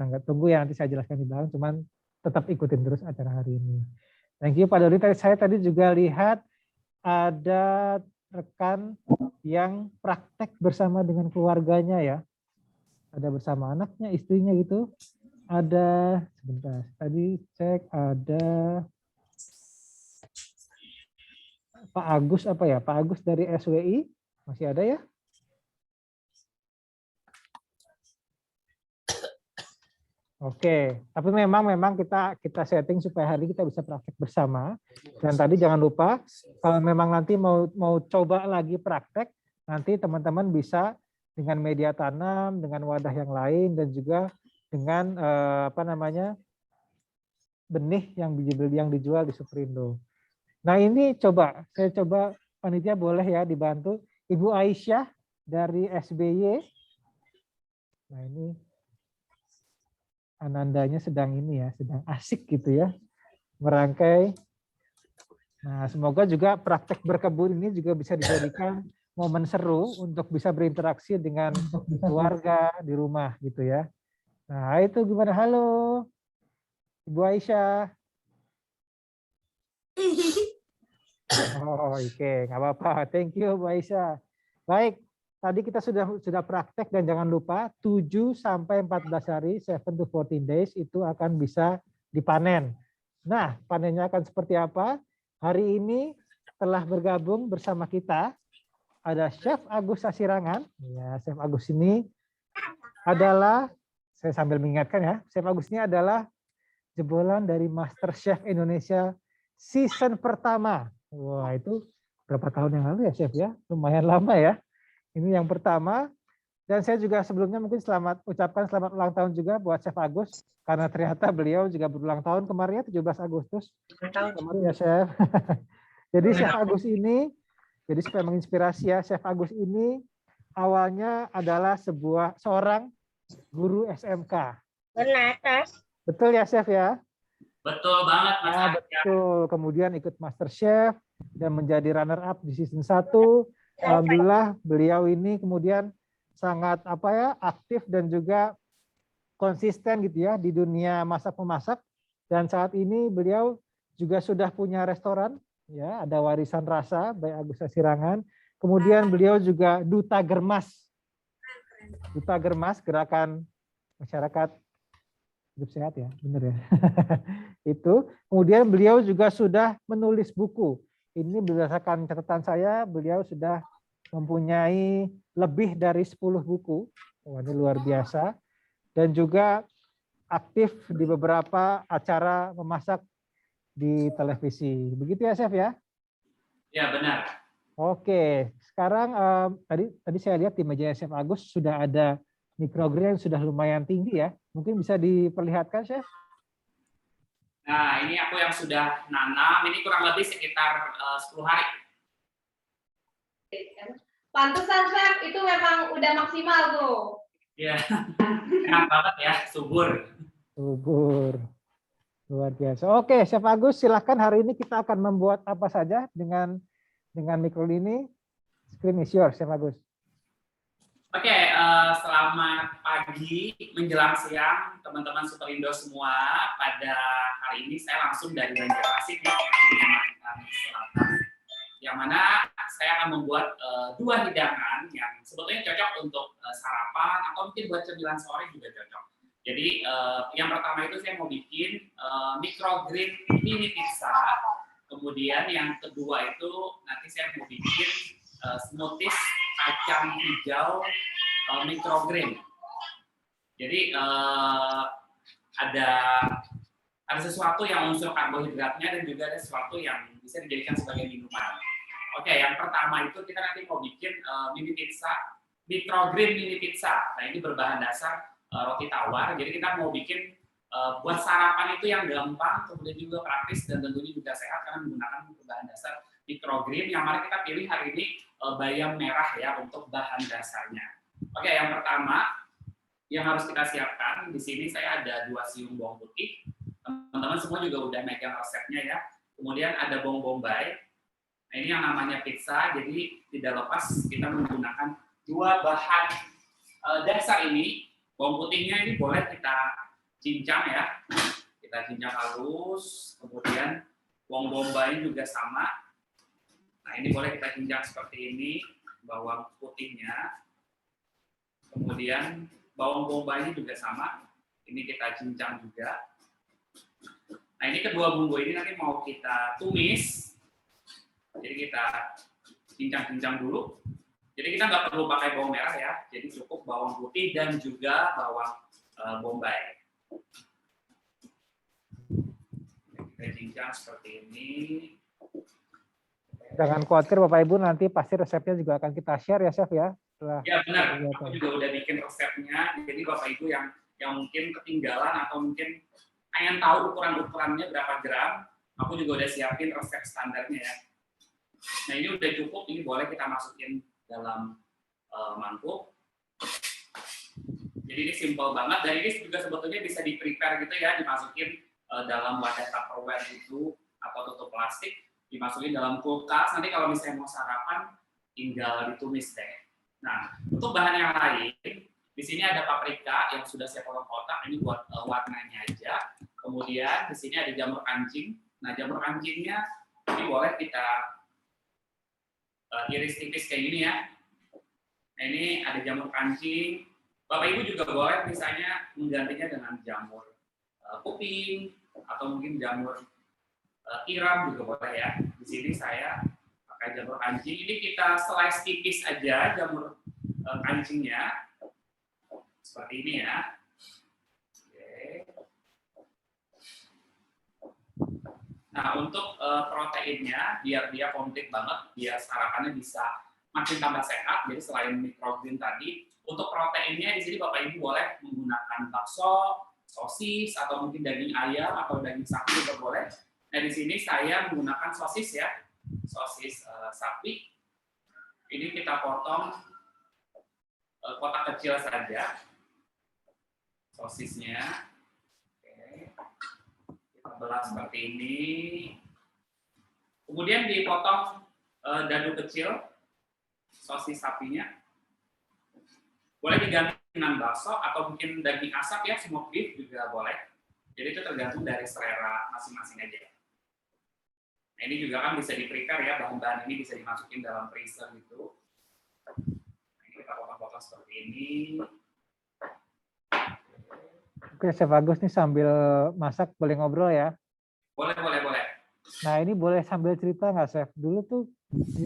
ya nanti saya jelaskan di belakang, cuman tetap ikutin terus acara hari ini. Thank you Pak Dodi. Saya tadi juga lihat ada rekan yang praktek bersama dengan keluarganya ya. Ada bersama anaknya, istrinya gitu. Ada, sebentar, tadi cek ada Pak Agus apa ya? Pak Agus dari SWI, masih ada ya? Oke, tapi memang kita setting supaya hari ini kita bisa praktek bersama. Dan tadi jangan lupa kalau memang nanti mau coba lagi praktek, nanti teman-teman bisa dengan media tanam, dengan wadah yang lain dan juga dengan benih yang dijual di Superindo. Nah ini saya coba panitia boleh ya dibantu Ibu Aisyah dari SBY. Nah ini Anandanya sedang asik gitu ya, merangkai. Nah, semoga juga praktek berkebun ini juga bisa dijadikan momen seru untuk bisa berinteraksi dengan keluarga di rumah gitu ya. Nah, itu gimana? Halo, Ibu Aisyah. Oh, oke, nggak apa-apa. Thank you, Bu Aisyah. Baik. Tadi kita sudah praktek dan jangan lupa 7 sampai 14 hari 7 to 14 days itu akan bisa dipanen. Nah, panennya akan seperti apa? Hari ini telah bergabung bersama kita ada Chef Agus Sasirangan. Ya, Chef Agus ini adalah, saya sambil mengingatkan ya, Chef Agus ini adalah jebolan dari Master Chef Indonesia season pertama. Wah, itu berapa tahun yang lalu ya, Chef ya? Lumayan lama ya. Ini yang pertama, dan saya juga sebelumnya mungkin ucapkan selamat ulang tahun juga buat Chef Agus, karena ternyata beliau juga berulang tahun kemarin ya, 17 Agustus. Kemarin ya Chef. Jadi Chef Agus ini, jadi supaya menginspirasi ya, Chef Agus ini awalnya adalah seorang guru SMK. Benar. Betul ya Chef ya? Betul banget Mas. Nah, betul. Kemudian ikut Master Chef dan menjadi runner up di season 1. Alhamdulillah beliau ini kemudian sangat aktif dan juga konsisten gitu ya di dunia masak-memasak, dan saat ini beliau juga sudah punya restoran ya, ada Warisan Rasa by Agus Sasirangan. Kemudian beliau juga Duta Germas Gerakan Masyarakat Hidup Sehat ya, benar ya. Itu. Kemudian beliau juga sudah menulis buku. Ini berdasarkan catatan saya, beliau sudah mempunyai lebih dari 10 buku. Wah, ini luar biasa. Dan juga aktif di beberapa acara memasak di televisi. Begitu ya, Chef ya? Ya, benar. Oke, sekarang tadi saya lihat di meja Chef Agus sudah ada microgreen yang sudah lumayan tinggi ya. Mungkin bisa diperlihatkan, Chef? Nah, ini aku yang sudah nanam, ini kurang lebih sekitar 10 hari. Pantesan Chef, itu memang udah maksimal tuh. Iya, enak banget ya, subur. Subur. Luar biasa. Oke, Chef Agus, silahkan hari ini kita akan membuat apa saja dengan mikro ini. Screen is yours, Chef Agus. Oke, selamat pagi menjelang siang teman-teman Superindo semua. Pada hari ini saya langsung dari Banjarmasin di Kalimantan Selatan, yang mana saya akan membuat 2 hidangan yang sebetulnya cocok untuk sarapan atau mungkin buat cemilan sore juga cocok. Jadi yang pertama itu saya mau bikin microgreen mini pizza. Kemudian yang kedua itu nanti saya mau bikin smoothies kacang hijau microgreen. Jadi ada sesuatu yang unsur karbohidratnya dan juga ada sesuatu yang bisa dijadikan sebagai minuman. Oke, yang pertama itu kita nanti mau bikin mini pizza, microgreen mini pizza. Nah, ini berbahan dasar roti tawar. Jadi kita mau bikin buat sarapan itu yang gampang, kemudian juga praktis dan tentunya juga sehat karena menggunakan bahan dasar microgreen. Yang mari kita pilih hari ini bayam merah ya untuk bahan dasarnya. Oke, yang pertama yang harus kita siapkan di sini saya ada 2 siung bawang putih. Teman-teman semua juga udah megang resepnya ya. Kemudian ada bawang bombay. Nah, ini yang namanya pizza, jadi tidak lepas kita menggunakan 2 bahan dasar ini. Bawang putihnya ini boleh kita cincang ya. Kita cincang halus. Kemudian bawang bombay juga sama. Nah, ini boleh kita cincang seperti ini, bawang putihnya. Kemudian bawang bombay juga sama. Ini kita cincang juga. Nah, ini kedua bumbu ini nanti mau kita tumis. Jadi kita cincang-cincang dulu. Jadi kita nggak perlu pakai bawang merah ya. Jadi cukup bawang putih dan juga bawang bombay. Kita cincang seperti ini. Jangan khawatir Bapak Ibu, nanti pasti resepnya juga akan kita share ya Chef ya. Ya benar, aku juga udah bikin resepnya. Jadi Bapak Ibu yang mungkin ketinggalan atau mungkin pengen tahu ukuran-ukurannya berapa gram, aku juga udah siapin resep standarnya ya. Nah ini udah cukup, ini boleh kita masukin dalam mangkuk. Jadi ini simple banget, dan ini juga sebetulnya bisa di-prepare gitu ya, dimasukin dalam wadah Tupperware itu atau tutup plastik, dimasukin dalam kulkas. Nanti kalau misalnya mau sarapan, tinggal ditumis deh. Nah, untuk bahan yang lain, di sini ada paprika yang sudah saya potong kotak, ini buat warnanya aja. Kemudian di sini ada jamur kancing. Nah, jamur kancingnya ini boleh kita iris tipis kayak gini ya. Nah, ini ada jamur kancing. Bapak Ibu juga boleh misalnya menggantinya dengan jamur kuping atau mungkin jamur tiram juga boleh ya. Di sini saya pakai jamur kancing. Ini kita slice tipis aja jamur kancingnya. Seperti ini ya. Oke. Nah, untuk proteinnya, biar dia komplit banget, biar sarapannya bisa makin tambah sehat. Jadi selain microgreen tadi, untuk proteinnya di sini Bapak Ibu boleh menggunakan bakso, sosis, atau mungkin daging ayam atau daging sapi juga boleh. Nah, di sini saya menggunakan sosis ya, sosis sapi. Ini kita potong kotak kecil saja. Sosisnya, oke, kita belah seperti ini. Kemudian dipotong dadu kecil, sosis sapinya. Boleh diganti dengan bakso atau mungkin daging asap ya, smoked beef juga boleh. Jadi itu tergantung dari selera masing-masing aja. Nah, ini juga kan bisa di-prepare ya, bahan-bahan ini bisa dimasukin dalam freezer gitu. Nah, ini kita potong-potong seperti ini. Oke, Chef Agus nih sambil masak boleh ngobrol ya? Boleh. Nah ini boleh sambil cerita nggak Chef? Dulu tuh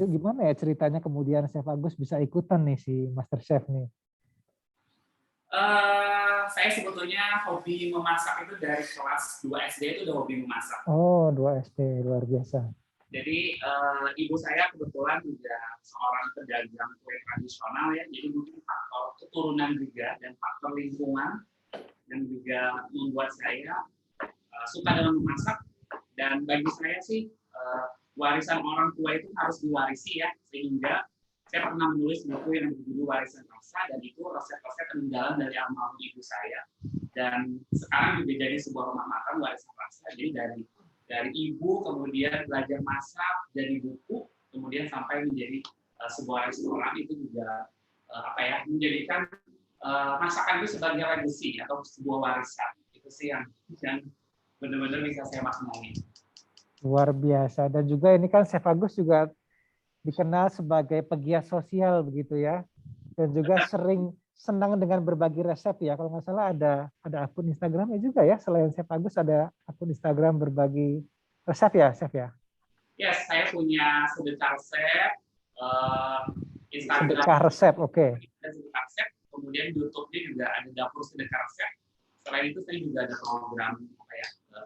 gimana ya ceritanya kemudian Chef Agus bisa ikutan nih si Master Chef nih? Saya sebetulnya hobi memasak itu dari kelas 2 SD itu udah hobi memasak. Oh, 2 SD, luar biasa. Jadi ibu saya kebetulan juga seorang pedagang kue tradisional ya, jadi mungkin faktor keturunan juga dan faktor lingkungan yang juga membuat saya suka dalam memasak. Dan bagi saya sih warisan orang tua itu harus diwarisi ya, sehingga saya pernah menulis buku yang berjudul Warisan Rasa, dan itu resep-resep peninggalan dari almarhum ibu saya. Dan sekarang juga jadi sebuah rumah makan Warisan Rasa. Jadi dari ibu kemudian belajar masak, jadi buku, kemudian sampai menjadi sebuah restoran, itu juga menjadikan masakan itu sebagai legacy atau sebuah warisan. Itu sih yang benar-benar bisa saya maknai. Luar biasa. Dan juga ini kan Chef Agus juga dikenal sebagai pegiat sosial begitu ya. Dan juga sering senang dengan berbagi resep ya. Kalau nggak salah ada akun Instagramnya juga ya. Selain Chef Agus ada akun Instagram berbagi resep ya, Chef ya? Yes, saya punya sedekah resep, Instagram. Sedekah resep, oke. Sedekah resep. Kemudian di YouTube-nya juga ada dapur sedekah resep. Selain itu saya juga ada program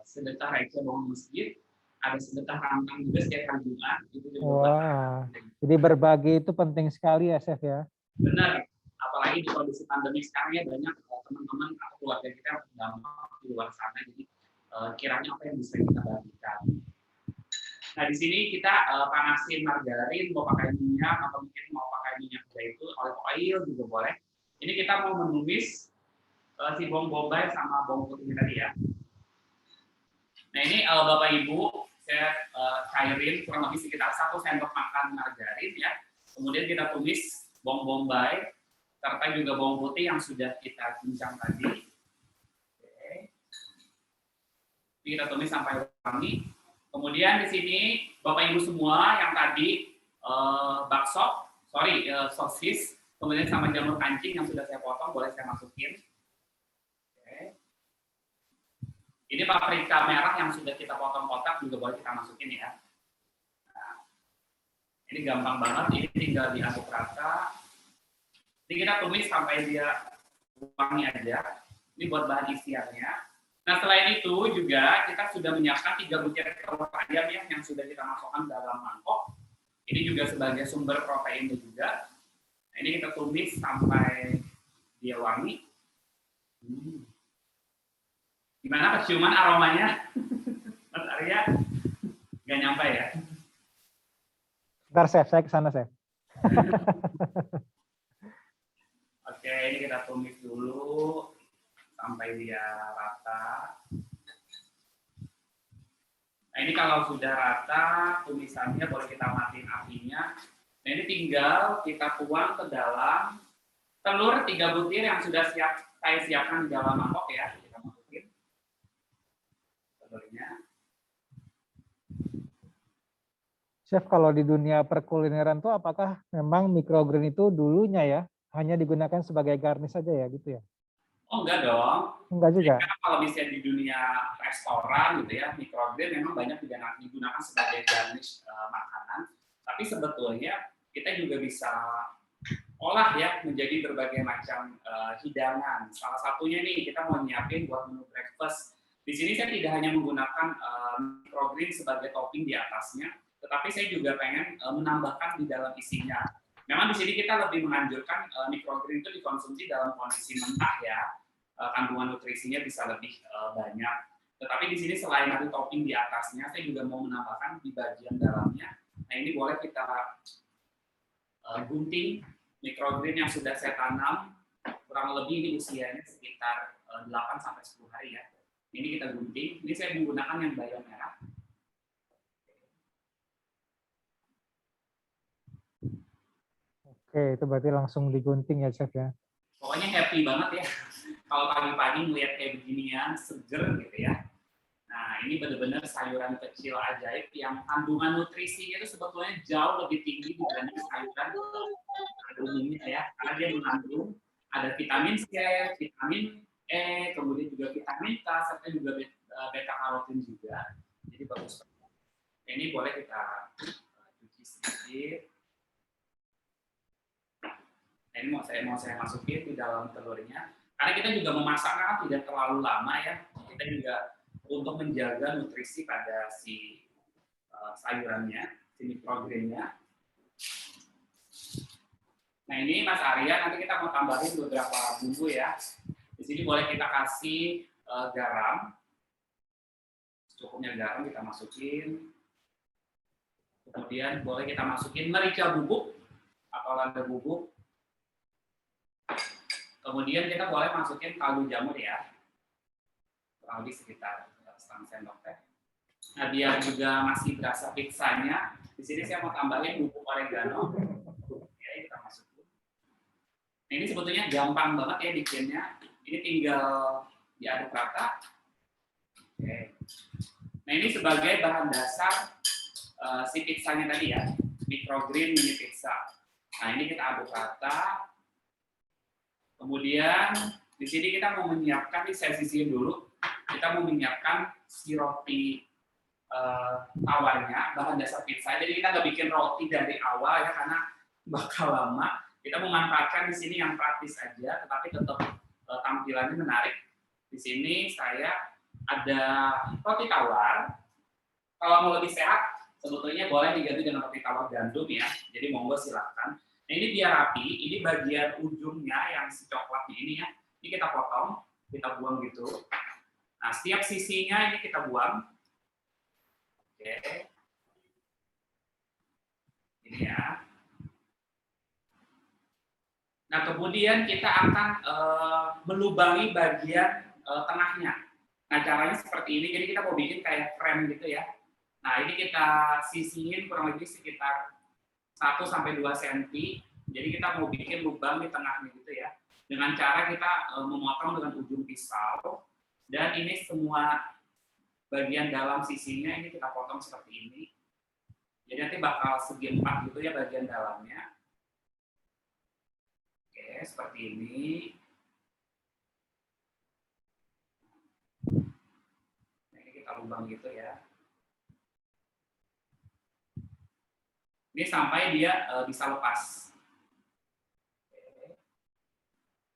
sedekah receh bangun masjid, ada sedekah rantang juga setiap hari Jumat. Itu juga. Wah, jadi berbagi itu penting sekali ya, Chef ya. Benar, apalagi di kondisi pandemi sekarang ya banyak teman-teman atau keluarga kita yang terdampak di luar sana. Jadi kiranya apa yang bisa kita bagikan. Nah, di sini kita panasin margarin, mau pakai minyak atau mungkin mau pakai minyak zaitun, olive oil juga boleh. Ini kita mau menumis si bawang bombay sama bawang putih tadi ya. Nah, ini Bapak Ibu, saya cairin kurang lebih sekitar 1 sendok makan margarin ya. Kemudian kita tumis bawang bombay serta juga bawang putih yang sudah kita cincang tadi. Oke. Ini kita tumis sampai wangi. Kemudian di sini Bapak Ibu semua yang tadi sosis, kemudian sama jamur kancing yang sudah saya potong boleh saya masukin. Oke. Ini paprika merah yang sudah kita potong kotak juga boleh kita masukin ya. Nah, ini gampang banget, ini tinggal diaduk rata. Ini kita tumis sampai dia wangi aja. Ini buat bahan isiannya. Nah, selain itu juga kita sudah menyiapkan 3 butir telur ayam ya, yang sudah kita masukkan dalam mangkok. Ini juga sebagai sumber proteinnya juga. Nah, ini kita tumis sampai dia wangi. Gimana keciuman aromanya? Mas Arya? Nggak nyampe ya? Bentar, Chef. Saya ke sana, Chef. Oke, ini kita tumis dulu sampai dia rata. Nah, ini kalau sudah rata tumisannya boleh kita matiin apinya. Nah, ini tinggal kita tuang ke dalam telur 3 butir yang sudah saya siapkan di dalam mangkok ya. Kita masukin telurnya. Chef, kalau di dunia perkulineran tuh apakah memang microgreen itu dulunya ya hanya digunakan sebagai garnish saja ya gitu ya? Oh, enggak dong. Enggak juga. Karena kalau misalnya di dunia restoran gitu ya, microgreen memang banyak digunakan sebagai garnish makanan. Tapi sebetulnya kita juga bisa olah ya menjadi berbagai macam hidangan. Salah satunya nih kita mau nyiapin buat menu breakfast. Di sini saya tidak hanya menggunakan microgreen sebagai topping di atasnya, tetapi saya juga pengen menambahkan di dalam isinya. Memang di sini kita lebih menganjurkan microgreen itu dikonsumsi dalam kondisi mentah ya. Kandungan nutrisinya bisa lebih banyak. Tetapi di sini selain ada topping di atasnya, saya juga mau menambahkan di bagian dalamnya. Nah, ini boleh kita gunting microgreen yang sudah saya tanam. Kurang lebih ini usianya sekitar 8-10 hari ya. Ini kita gunting. Ini saya menggunakan yang bayam merah. Oke, itu berarti langsung digunting ya, Chef ya. Pokoknya happy banget ya. Kalau pagi-pagi melihat kayak beginian, seger gitu ya. Nah, ini benar-benar sayuran kecil ajaib yang kandungan nutrisinya itu sebetulnya jauh lebih tinggi dibanding sayuran pada umumnya ya. Karena dia mengandung ada vitamin C, vitamin E, kemudian juga vitamin K, serta juga beta karotin juga. Jadi bagus. Ini boleh kita cuci sedikit. Nah, ini mau saya masukin di dalam telurnya. Karena kita juga memasaknya kan tidak terlalu lama ya. Kita juga untuk menjaga nutrisi pada si sayurannya, si microgreennya. Nah, ini Mas Arya, nanti kita mau tambahin beberapa bumbu ya. Di sini boleh kita kasih garam. Cukupnya garam kita masukin. Kemudian boleh kita masukin merica bubuk atau lada bubuk. Kemudian kita boleh masukin kaldu jamur ya, kurang lebih sekitar 1/2 sendok teh. Nah, biar juga masih berasa pizzanya, di sini saya mau tambahin bubuk oregano. Oke, kita masukin. Nah, ini sebetulnya gampang banget ya bikinnya. Ini tinggal diaduk rata. Oke. Nah, ini sebagai bahan dasar si pizzanya tadi ya, microgreen mini pizza. Nah, ini kita aduk rata. Kemudian di sini kita mau menyiapkan, saya sisihin dulu, kita mau menyiapkan si roti tawarnya, bahan dasar pizza. Jadi kita nggak bikin roti dari awal ya, karena bakal lama. Kita memanfaatkan di sini yang praktis saja, tetapi tetap tampilannya menarik. Di sini saya ada roti tawar. Kalau mau lebih sehat, sebetulnya boleh diganti dengan roti tawar gandum ya. Jadi monggo silakan. Nah, ini biar rapi, ini bagian ujungnya yang si coklat ini ya, Ini kita potong, kita buang gitu. Nah, setiap sisinya ini kita buang. Oke. Ini ya. Nah, kemudian kita akan melubangi bagian tengahnya. Nah, caranya seperti ini. Jadi kita mau bikin kayak frame gitu ya. Nah, ini kita sisihin kurang lebih sekitar 1-2 cm. Jadi kita mau bikin lubang di tengahnya gitu ya. Dengan cara kita memotong dengan ujung pisau. Dan ini semua bagian dalam sisinya ini kita potong seperti ini. Jadi nanti bakal segi 4 gitu ya bagian dalamnya. Oke, seperti ini. Nah, ini kita lubang gitu ya. Ini sampai dia bisa lepas. Oke.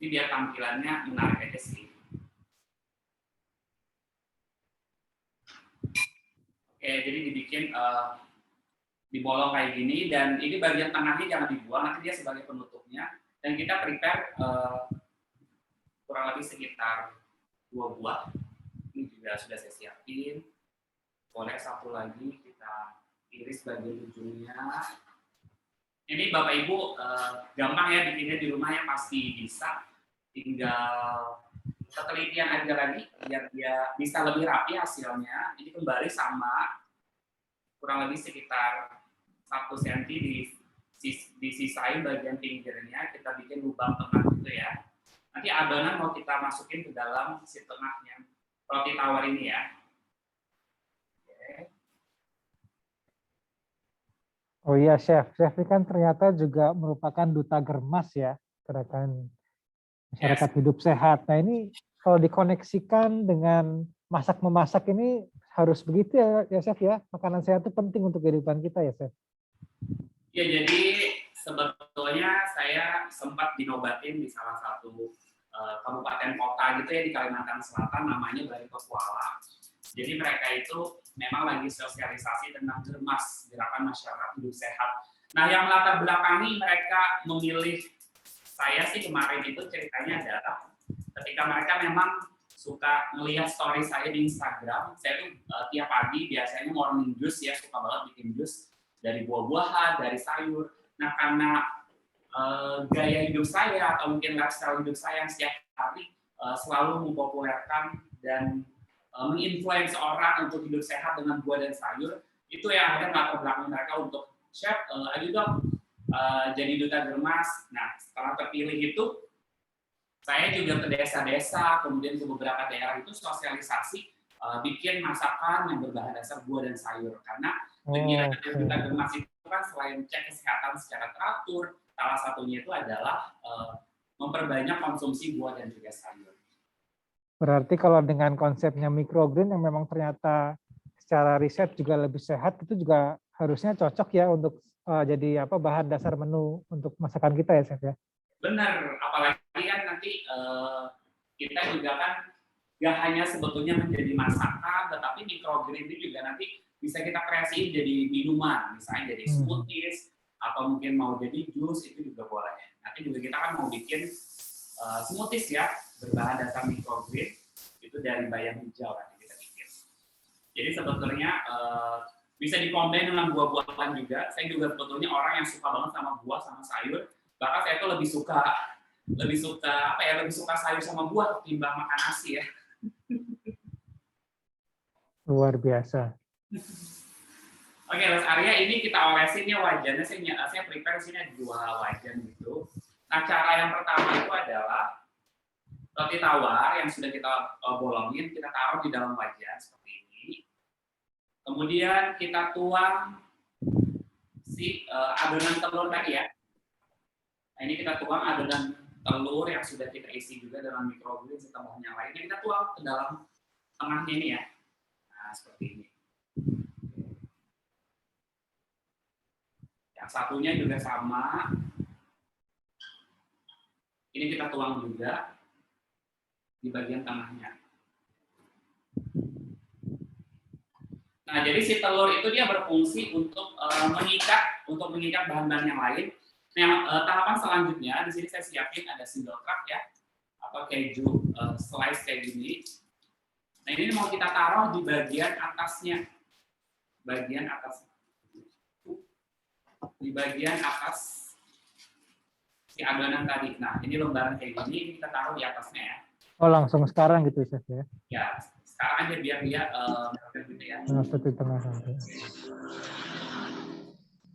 Ini biar tampilannya menarik aja sih. Oke, jadi dibikin dibolong kayak gini, dan ini bagian tengahnya jangan dibuang, nanti dia sebagai penutupnya. Dan kita prepare kurang lebih sekitar 2 buah. Ini juga sudah saya siapin. Boleh satu lagi kita iris bagian ujungnya. Ini Bapak Ibu gampang ya bikinnya di rumah ya, pasti bisa. Tinggal ketelitian aja lagi biar dia bisa lebih rapi hasilnya. Ini kembali sama kurang lebih sekitar 1 cm disisain bagian pinggirnya, kita bikin lubang tengah gitu ya. Nanti adonan mau kita masukin ke dalam si tengahnya roti tawar ini ya. Oke. Oh iya, Chef. Chef ini kan ternyata juga merupakan duta Germas ya, gerakan masyarakat hidup sehat. Nah ini kalau dikoneksikan dengan masak-memasak ini harus begitu ya Chef ya? Makanan sehat itu penting untuk kehidupan kita ya Chef? Ya, jadi sebetulnya saya sempat dinobatin di salah satu kabupaten kota gitu ya di Kalimantan Selatan, namanya Barito Kuala. Jadi mereka itu memang lagi sosialisasi tentang Germas, gerakan masyarakat hidup sehat. Nah, yang melatar belakangi mereka memilih saya sih kemarin itu ceritanya adalah ketika mereka memang suka melihat story saya di Instagram. Saya tuh tiap pagi biasanya morning juice ya, suka banget bikin jus dari buah-buahan, dari sayur. Nah, karena gaya hidup saya atau mungkin lifestyle hidup saya yang setiap hari selalu mempopulerkan dan menginfluence orang untuk hidup sehat dengan buah dan sayur, itu yang ada latar belakang mereka untuk Chef, ayo dong jadi duta Germas. Nah, setelah terpilih itu, saya juga ke desa-desa, kemudian ke beberapa daerah itu sosialisasi bikin masakan yang berbahan dasar buah dan sayur. Karena kegiatan duta Germas itu kan selain cek kesehatan secara teratur, salah satunya itu adalah memperbanyak konsumsi buah dan juga sayur. Berarti kalau dengan konsepnya microgreen yang memang ternyata secara riset juga lebih sehat, itu juga harusnya cocok ya untuk jadi bahan dasar menu untuk masakan kita ya Chef ya? Benar, apalagi kan nanti kita juga kan gak hanya sebetulnya menjadi masakan, tetapi microgreen itu juga nanti bisa kita kreasiin jadi minuman, misalnya jadi smoothies, atau mungkin mau jadi jus, itu juga boleh. Nanti juga kita kan mau bikin smoothies ya, berbahan dasar microgreen, itu dari bayam hijau nanti kita bikin. Jadi sebetulnya bisa dikombin dengan buah-buahan juga. Saya juga sebetulnya orang yang suka banget sama buah sama sayur. Bahkan saya tuh lebih suka sayur sama buah ketimbang makan nasi ya. Luar biasa. Oke, Mas Arya, ini kita olesin ya wajannya. Saya prepare sini ada 2 wajan gitu. Nah, cara yang pertama itu adalah roti tawar yang sudah kita bolongin, kita taruh di dalam wajan seperti ini. Kemudian kita tuang si adonan telur tadi ya. Nah, ini kita tuang adonan telur yang sudah kita isi juga dengan microgreen serta bahan yang lain. Ini kita tuang ke dalam tengahnya ini ya. Nah, seperti ini. Yang satunya juga sama. Ini kita tuang juga di bagian tengahnya. Nah, jadi si telur itu dia berfungsi untuk mengikat bahan-bahan yang lain. Nah, tahapan selanjutnya di sini saya siapin ada single track ya. atau keju slice kayak gini. Nah ini mau kita taruh di bagian atasnya, di bagian atas si adonan tadi. Nah ini lembaran kayak gini, ini kita taruh di atasnya ya. Oh langsung sekarang gitu Chef ya? Ya sekarang aja biar dia gitu ya. Masuk di tengah.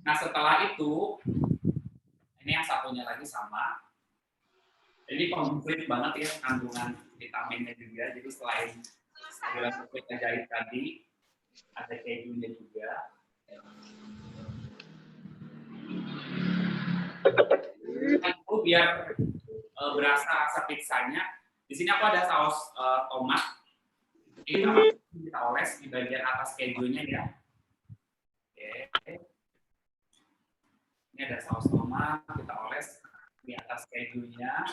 Nah setelah itu, ini yang satunya lagi sama. Ini komplit banget ya kandungan vitaminnya juga. Jadi selain kita jahit tadi, ada kejunya juga. Itu biar berasa rasa pizzanya. Di sini aku ada saus tomat. Kita oles di bagian atas kejunya ya. Oke. Ini ada saus tomat, kita oles di atas kejunya.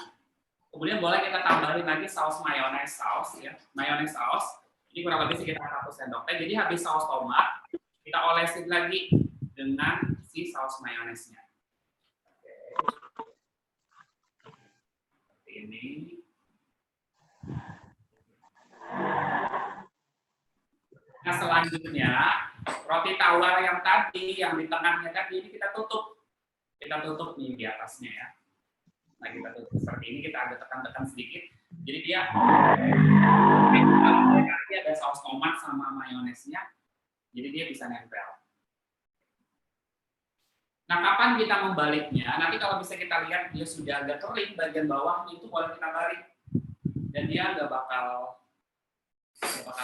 Kemudian boleh kita tambahin lagi saus mayones saus ya. Mayones saus ini kurang lebih sekitar 1 sendok teh. Jadi habis saus tomat, kita olesin lagi dengan si saus mayonesnya. Oke. Seperti ini. Nah selanjutnya roti tawar yang tadi, yang di tengahnya tadi ini kita tutup nih di atasnya ya. Nah kita tutup seperti ini, kita agak tekan-tekan sedikit. Jadi dia ada saus tomat sama mayonesnya, jadi dia bisa nempel. Nah kapan kita membaliknya? Nanti kalau bisa kita lihat dia sudah agak kering bagian bawahnya itu boleh kita balik, dan dia nggak bakal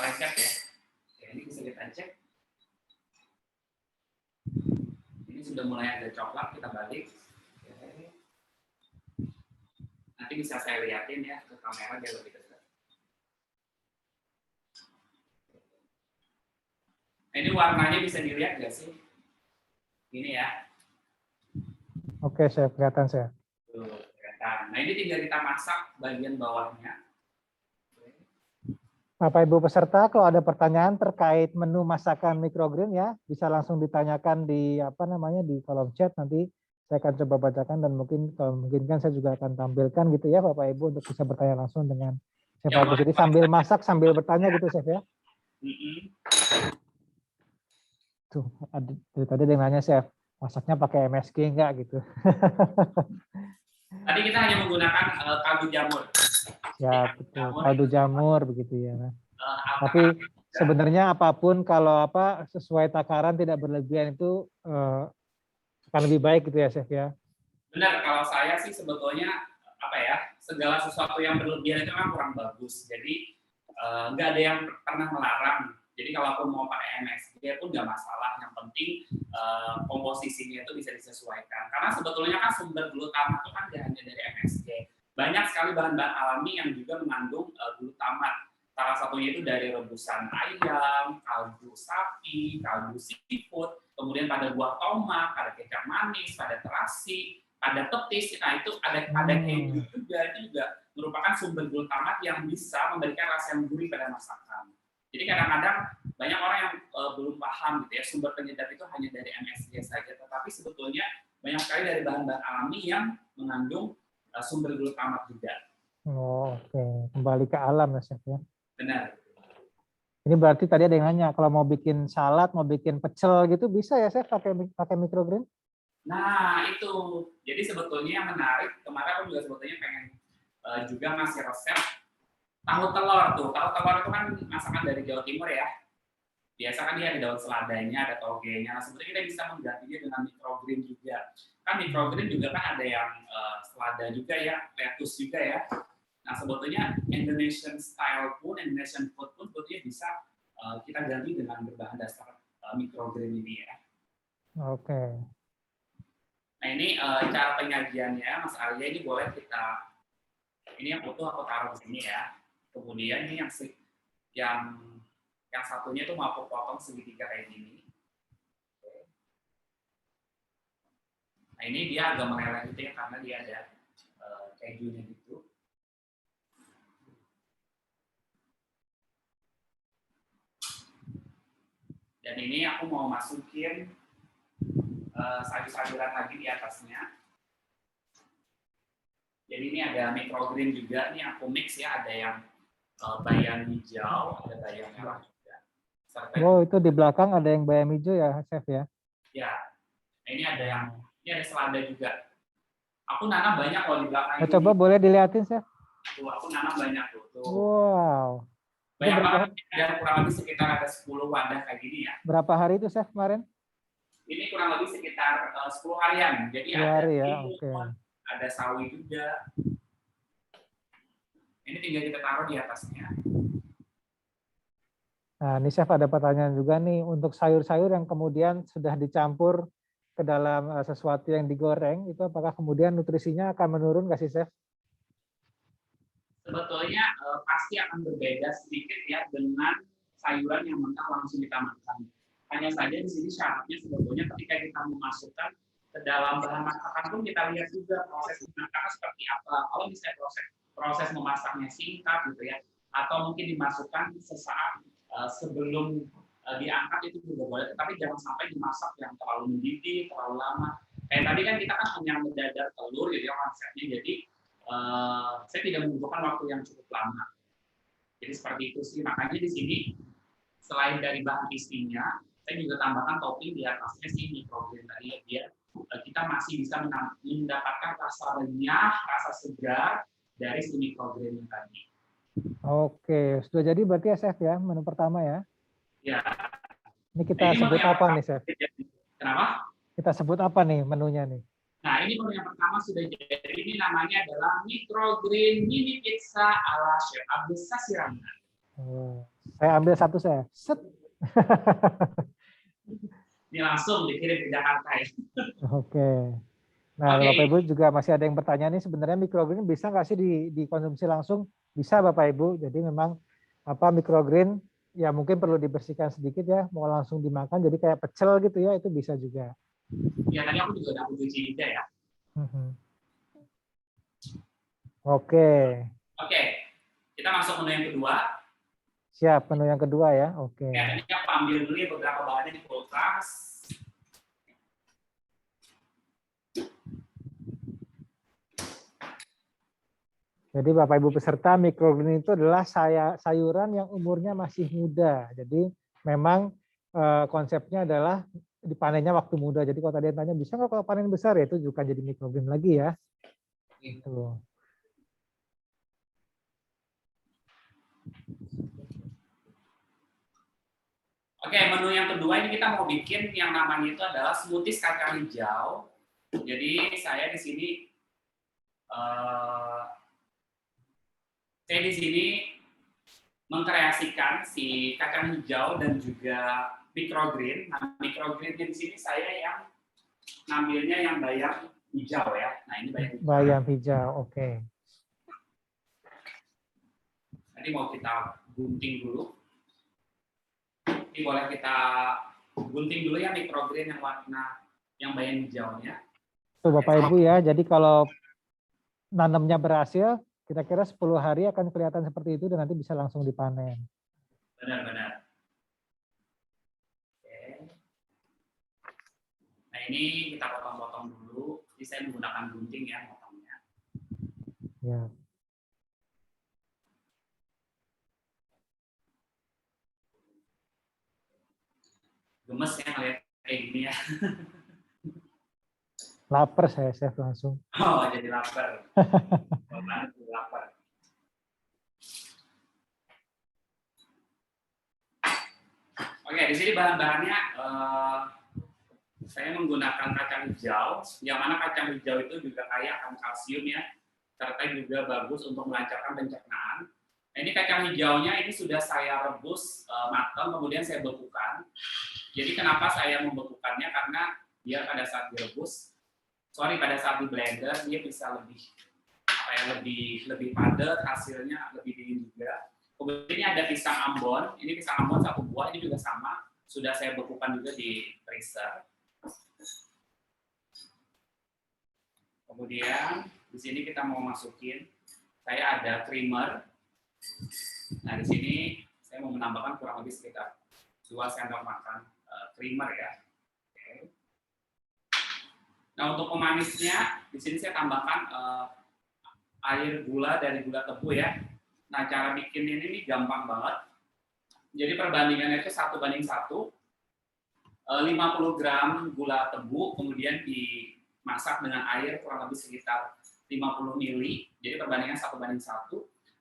lecet ya. Oke, ini bisa kita cek. Ini sudah mulai ada coklat, kita balik. Oke. Nanti bisa saya lihatin ya ke kamera biar lebih dekat. Nah, ini warnanya bisa dilihat nggak sih? Ini ya. Oke, Chef, kelihatan Chef. Tuh, kelihatan. Nah, ini tinggal kita masak bagian bawahnya. Bapak Ibu peserta, kalau ada pertanyaan terkait menu masakan microgreen ya, bisa langsung ditanyakan di di kolom chat. Nanti saya akan coba bacakan dan mungkin kalau memungkinkan saya juga akan tampilkan gitu ya Bapak Ibu untuk bisa bertanya langsung dengan Chef Agus. Jadi sambil masak sambil bertanya gitu Chef ya. Tuh, dari tadi ada yang nanya Chef, masaknya pakai MSG enggak gitu. Tadi kita hanya menggunakan kaldu jamur. Ya, betul. Kaldu jamur begitu ya. Tapi sebenarnya apapun kalau sesuai takaran tidak berlebihan itu akan lebih baik gitu ya Chef ya. Benar, kalau saya sih sebetulnya segala sesuatu yang berlebihan itu kan kurang bagus. Jadi nggak ada yang pernah melarang. Jadi kalau aku mau pakai MSG pun nggak masalah. Yang penting komposisinya itu bisa disesuaikan. Karena sebetulnya kan sumber glutamat itu kan tidak hanya dari MSG. Banyak sekali bahan-bahan alami yang juga mengandung glutamat. Salah satunya itu dari rebusan ayam, kaldu sapi, kaldu seafood, kemudian pada buah tomat, pada kecap manis, pada terasi, pada petis. Nah itu ada keju juga, itu juga merupakan sumber glutamat yang bisa memberikan rasa yang gurih pada masakan. Jadi kadang-kadang banyak orang yang belum paham gitu ya, sumber penyedap itu hanya dari MSG saja, tetapi sebetulnya banyak sekali dari bahan-bahan alami yang mengandung sumber glutamat juga. Oh, oke. Kembali ke alam ya Chef ya. Benar. Ini berarti tadi ada yang nanya, kalau mau bikin salad, mau bikin pecel gitu, bisa ya Chef pakai microgreen? Nah itu, jadi sebetulnya yang menarik, kemarin aku juga sebetulnya pengen juga ngasih resep tahu telur tuh. Tahu telur itu kan masakan dari Jawa Timur ya. Biasa kan dia ada daun seladanya, ada togenya. Nah sebetulnya kita bisa menggantinya dengan microgreen juga. Kan microgreen juga kan ada yang selada juga ya, lettuce juga ya. Nah sebetulnya Indonesian style pun, Indonesian food pun sebetulnya bisa kita ganti dengan berbahan dasar microgreen ini ya. Oke. Nah ini cara penyajiannya, Mas Arya ini boleh kita, ini yang utuh aku taruh di sini ya. Kemudian ini yang satunya itu mau aku potong segitiga kayak gini. Nah ini dia agak meleleh gitu ya karena dia ada kejunya gitu. Dan ini aku mau masukin sayur-sayuran lagi di atasnya. Jadi ini ada microgreen juga, ini aku mix ya, ada yang bayam hijau, ada bayam merah juga. Serta Oh, itu di belakang ada yang bayam hijau ya, Chef ya? ya, nah ini ada selada juga. Aku nanam banyak kalau di belakang Nah, coba boleh dilihatin, Chef? Tuh, aku nanam banyak tuh. Wow. Banyak berapa- banget, ada kurang lebih sekitar ada 10 wadah kayak gini ya. Berapa hari itu, Chef, kemarin? Ini kurang lebih sekitar 10 harian. Jadi 10 ada hari ya, timun, oke. ada sawi juga. Ini tinggal kita taruh di atasnya. Nah, ini Chef ada pertanyaan juga nih, untuk sayur-sayur yang kemudian sudah dicampur ke dalam sesuatu yang digoreng, itu apakah kemudian nutrisinya akan menurun nggak sih, Chef? Sebetulnya pasti akan berbeda sedikit ya dengan sayuran yang mentah langsung kita makan. Hanya saja di sini syaratnya sebetulnya ketika kita memasukkan ke dalam bahan masakan pun kita lihat juga proses masaknya seperti apa. Kalau misalnya proses memasaknya singkat gitu ya, atau mungkin dimasukkan sesaat sebelum diangkat itu juga boleh, tetapi jangan sampai dimasak yang terlalu mendidih, terlalu lama. Kayak tadi kan kita kan hanya mendadar telur gitu ya konsepnya, jadi saya tidak membutuhkan waktu yang cukup lama. Jadi seperti itu sih, makanya di sini selain dari bahan isinya, saya juga tambahkan topping di atasnya sih microgreen tadi ya, biar kita masih bisa mendapatkan rasa renyah, rasa segar dari si microgreen tadi. Oke, sudah jadi berarti ya, Chef ya, menu pertama ya. Ya. Ini kita sebut apa nih, Chef? Kenapa? Kita sebut apa nih menunya nih? Nah, ini menu yang pertama sudah jadi. Ini namanya adalah microgreen mini pizza ala Chef Abdul Sasirana. Oh, saya ambil satu, Chef. Set. Ini langsung dikirim ke Jakarta ya. Oke. Nah, Oke. Bapak Ibu juga masih ada yang bertanya nih, sebenarnya microgreen bisa nggak sih dikonsumsi langsung? Bisa, Bapak Ibu. Jadi memang microgreen ya mungkin perlu dibersihkan sedikit ya, mau langsung dimakan jadi kayak pecel gitu ya, itu bisa juga. Ya, tadi aku juga udah cuci juga ya. Oke. Oke, kita masuk menu yang kedua. Siap, menu yang kedua ya. Oke. Ya, ini aku ambil dulu ya beberapa bahannya di kulkas. Jadi Bapak Ibu peserta, microgreen itu adalah sayuran yang umurnya masih muda. Jadi memang konsepnya adalah dipanennya waktu muda. Jadi kalau tadi yang tanya bisa nggak kalau panen besar, ya itu juga jadi microgreen lagi ya. Gitu. Oke, menu yang kedua ini kita mau bikin yang namanya itu adalah smoothies kacang hijau. Jadi saya di sini mengkreasikan si kacang hijau dan juga microgreen. Nah, microgreen di sini saya yang ngambilnya yang bayam hijau ya. Nah, ini bayam hijau. Bayam hijau, oke. Nanti mau kita gunting dulu. Ini boleh kita gunting dulu ya microgreen yang warna yang bayam hijaunya. Tuh Bapak Ibu ya, jadi kalau nanamnya berhasil, kira-kira 10 hari akan kelihatan seperti itu dan nanti bisa langsung dipanen. Benar-benar. Oke. Nah ini kita potong-potong dulu. Jadi saya menggunakan gunting ya potongnya. Ya. Gemes ya ngeliat kayak gini ya. Lapar saya, Chef, langsung. Oh jadi lapar. Banget lapar. Oke, di sini bahan-bahannya saya menggunakan kacang hijau, yang mana kacang hijau itu juga kaya akan kalsium ya, serta juga bagus untuk melancarkan pencernaan. Nah, ini kacang hijaunya ini sudah saya rebus matang, kemudian saya bekukan. Jadi kenapa saya membekukannya? Karena dia pada saat direbus, pada saat di blender dia bisa lebih padat, hasilnya lebih dingin juga. Kemudian ini ada pisang ambon, ini pisang ambon 1 buah, ini juga sama, sudah saya bekukan juga di freezer. Kemudian di sini kita mau masukin, saya ada creamer. Nah di sini saya mau menambahkan kurang lebih sekitar 2 sendok makan creamer ya. Oke. Nah untuk pemanisnya di sini saya tambahkan air gula dari gula tebu ya. Nah, cara bikin ini gampang banget. Jadi perbandingannya itu 1:1. 50 gram gula tebu kemudian dimasak dengan air kurang lebih sekitar 50 ml. Jadi perbandingan 1:1.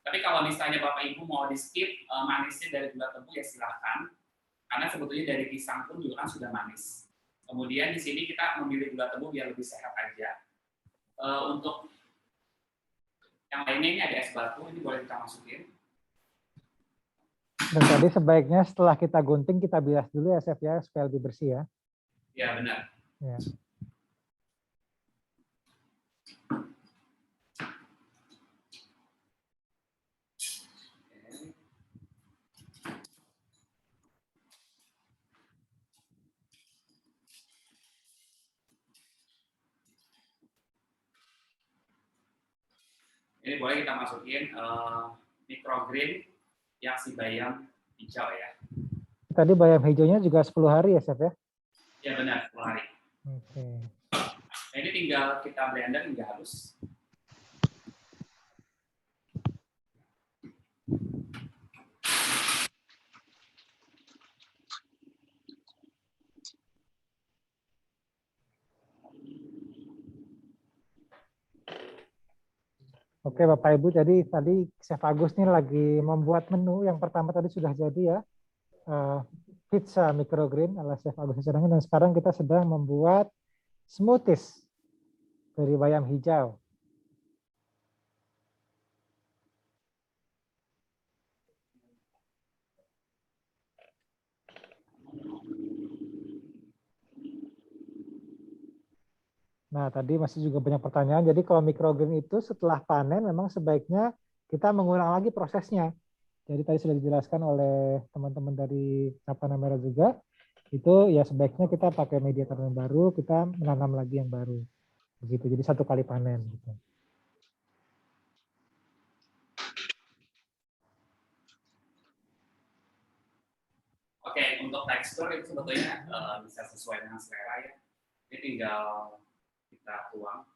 Tapi kalau misalnya Bapak Ibu mau di skip manisnya dari gula tebu ya silahkan. Karena sebetulnya dari pisang pun juga kan sudah manis. Kemudian di sini kita memilih gula tebu biar lebih sehat aja. Untuk yang lainnya ini ada es batu, ini boleh kita masukin. Dan tadi sebaiknya setelah kita gunting kita bilas dulu ya Chef ya supaya lebih bersih ya. Ya benar. Ya. Ini boleh kita masukin microgreen yang si bayam hijau ya. Tadi bayam hijaunya juga 10 hari ya Chef ya? Ya benar, 10 hari. Oke. Nah, ini tinggal kita blender hingga halus. Oke Bapak Ibu, jadi tadi Chef Agus nih lagi membuat menu. Yang pertama tadi sudah jadi ya, pizza microgreen ala Chef Agus Sedangin, dan sekarang kita sedang membuat smoothies dari bayam hijau. Nah, tadi masih juga banyak pertanyaan. Jadi kalau microgreen itu setelah panen memang sebaiknya kita mengulang lagi prosesnya. Jadi tadi sudah dijelaskan oleh teman-teman dari Sapana Merah juga. Itu ya sebaiknya kita pakai media tanam yang baru, kita menanam lagi yang baru. Begitu. Jadi 1 kali panen gitu. Oke, untuk tekstur itu sebetulnya bisa sesuai dengan selera ya. Ini tinggal kita tuang.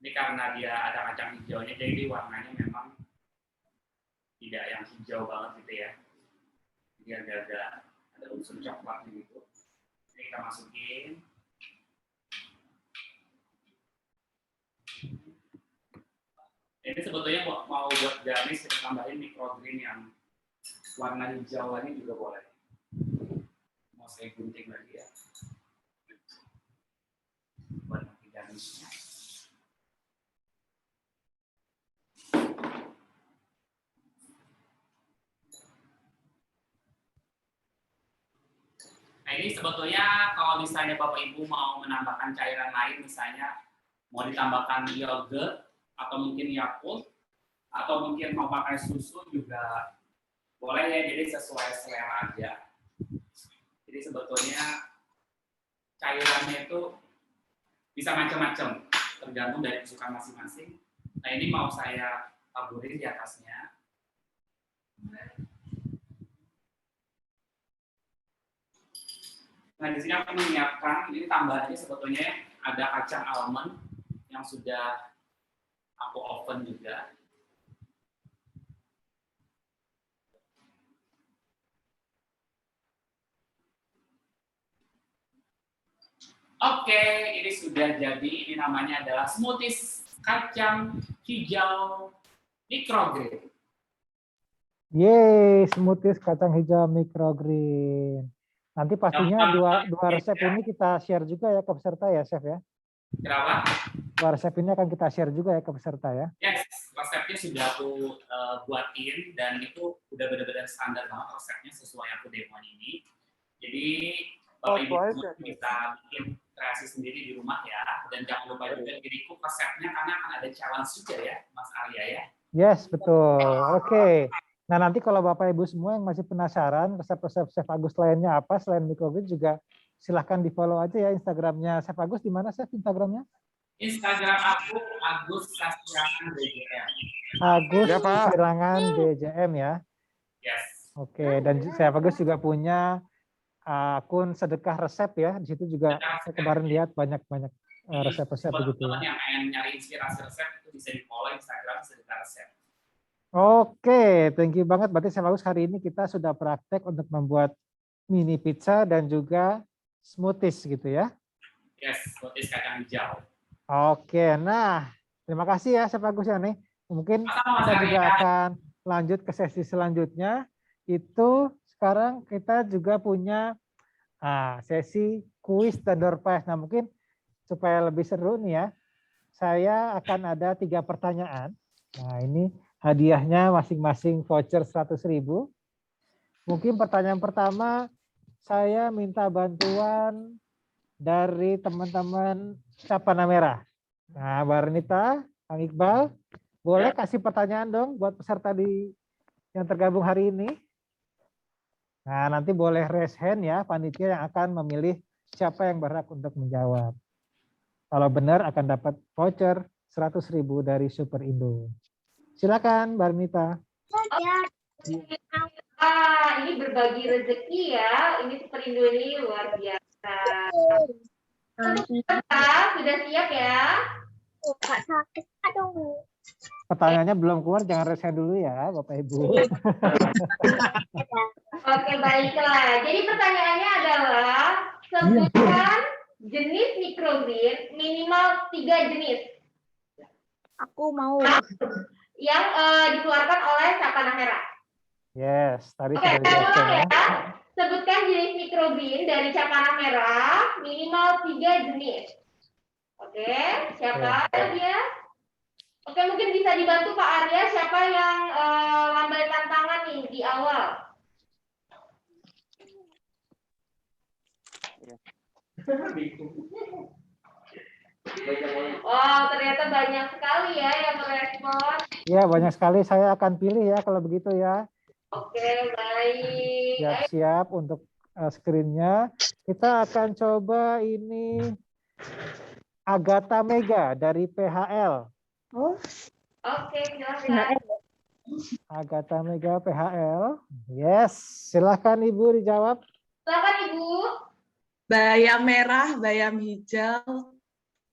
Ini karena dia ada kacang hijaunya, jadi warnanya memang tidak yang hijau banget gitu ya. Jadi agak-agak ada unsur coklat gitu. Ini kita masukin. Ini sebetulnya mau buat garnish kita tambahin microgreen yang warna hijau ini juga boleh. Mau saya gunting lagi ya. Buat nanti garnishnya. Nah ini sebetulnya kalau misalnya Bapak Ibu mau menambahkan cairan lain, misalnya mau ditambahkan yogurt atau mungkin Yakult atau mungkin mau pakai susu juga boleh ya, jadi sesuai selera aja. Jadi sebetulnya cairannya itu bisa macam-macam tergantung dari kesukaan masing-masing. Nah ini mau saya taburin di atasnya. Nah di sini aku menyiapkan, ini tambahannya sebetulnya ada kacang almond yang sudah aku oven juga. Oke, ini sudah jadi. Ini namanya adalah smoothies kacang hijau microgreen. Yeay, smoothies kacang hijau microgreen. Nanti pastinya dua resep ini kita share juga ya ke peserta ya, Chef ya. Kenapa? 2 resep ini akan kita share juga ya ke peserta ya. Yes, resepnya sudah aku buatin dan itu udah benar-benar standar banget resepnya sesuai aku demoin ini. Jadi Bapak Ibu bisa bikin kreasi sendiri di rumah ya, dan jangan lupa juga di-recook resepnya karena akan ada challenge juga ya, Mas Arya ya. Yes, betul. Oke. Nah, nanti kalau Bapak Ibu semua yang masih penasaran resep-resep Chef Agus lainnya apa selain microgreen juga silahkan di-follow aja ya Instagramnya Chef Agus. Di mana Chef Instagramnya? Instagram aku Agus Sasirangan DJM. Agus Sasirangan DJM ya. Yes. Oke, dan Chef Agus juga punya akun sedekah resep ya. Di situ juga saya kemarin lihat banyak resep-resep begitu teman-teman ya. yang pengen nyari inspirasi resep itu bisa di follow Instagram Cerita Resep. Oke, thank you banget. Berarti saya bagus hari ini kita sudah praktek untuk membuat mini pizza dan juga smoothies gitu ya. Yes, smoothies kacang hijau. Oke, nah terima kasih ya Chef Agus ya nih. Mungkin kita juga akan lanjut ke sesi selanjutnya. Itu sekarang kita juga punya sesi kuis dan door prize. Nah mungkin supaya lebih seru nih ya, saya akan ada 3 pertanyaan. Nah ini hadiahnya masing-masing voucher 100.000. Mungkin pertanyaan pertama saya minta bantuan dari teman-teman Capana Merah. Nah, Mbak Renita, Kang Iqbal, boleh kasih pertanyaan dong buat peserta yang tergabung hari ini? Nah, nanti boleh raise hand ya, panitia yang akan memilih siapa yang berhak untuk menjawab. Kalau benar akan dapat voucher 100.000 dari Super Indo. Silakan, Mbak Renita. Ini berbagi rezeki ya. Ini Super Indo ini luar biasa. Sudah siap ya? Pertanyaannya belum keluar, jangan raise hand dulu ya, Bapak Ibu. Oke, baiklah. Jadi pertanyaannya adalah sebutkan jenis microgreen minimal 3 jenis. Aku mau. Yang dikeluarkan oleh Capana Merah. Yes, tadi Oke, sudah dijelaskan ya. Sebutkan jenis microgreen dari Capana Merah minimal 3 jenis. Oke, siapa dia? Oke, mungkin bisa dibantu Pak Arya, siapa yang lambaikan tangan nih di awal? Oh, ternyata banyak sekali ya yang merespon. Ya, banyak sekali. Saya akan pilih ya kalau begitu ya. Oke, baik. Siap-siap untuk screen-nya. Kita akan coba ini Agatha Mega dari PHL. Oke, silakan. Agatha Mega PHL. Yes, silahkan Ibu dijawab. Silakan Ibu. Bayam merah, bayam hijau,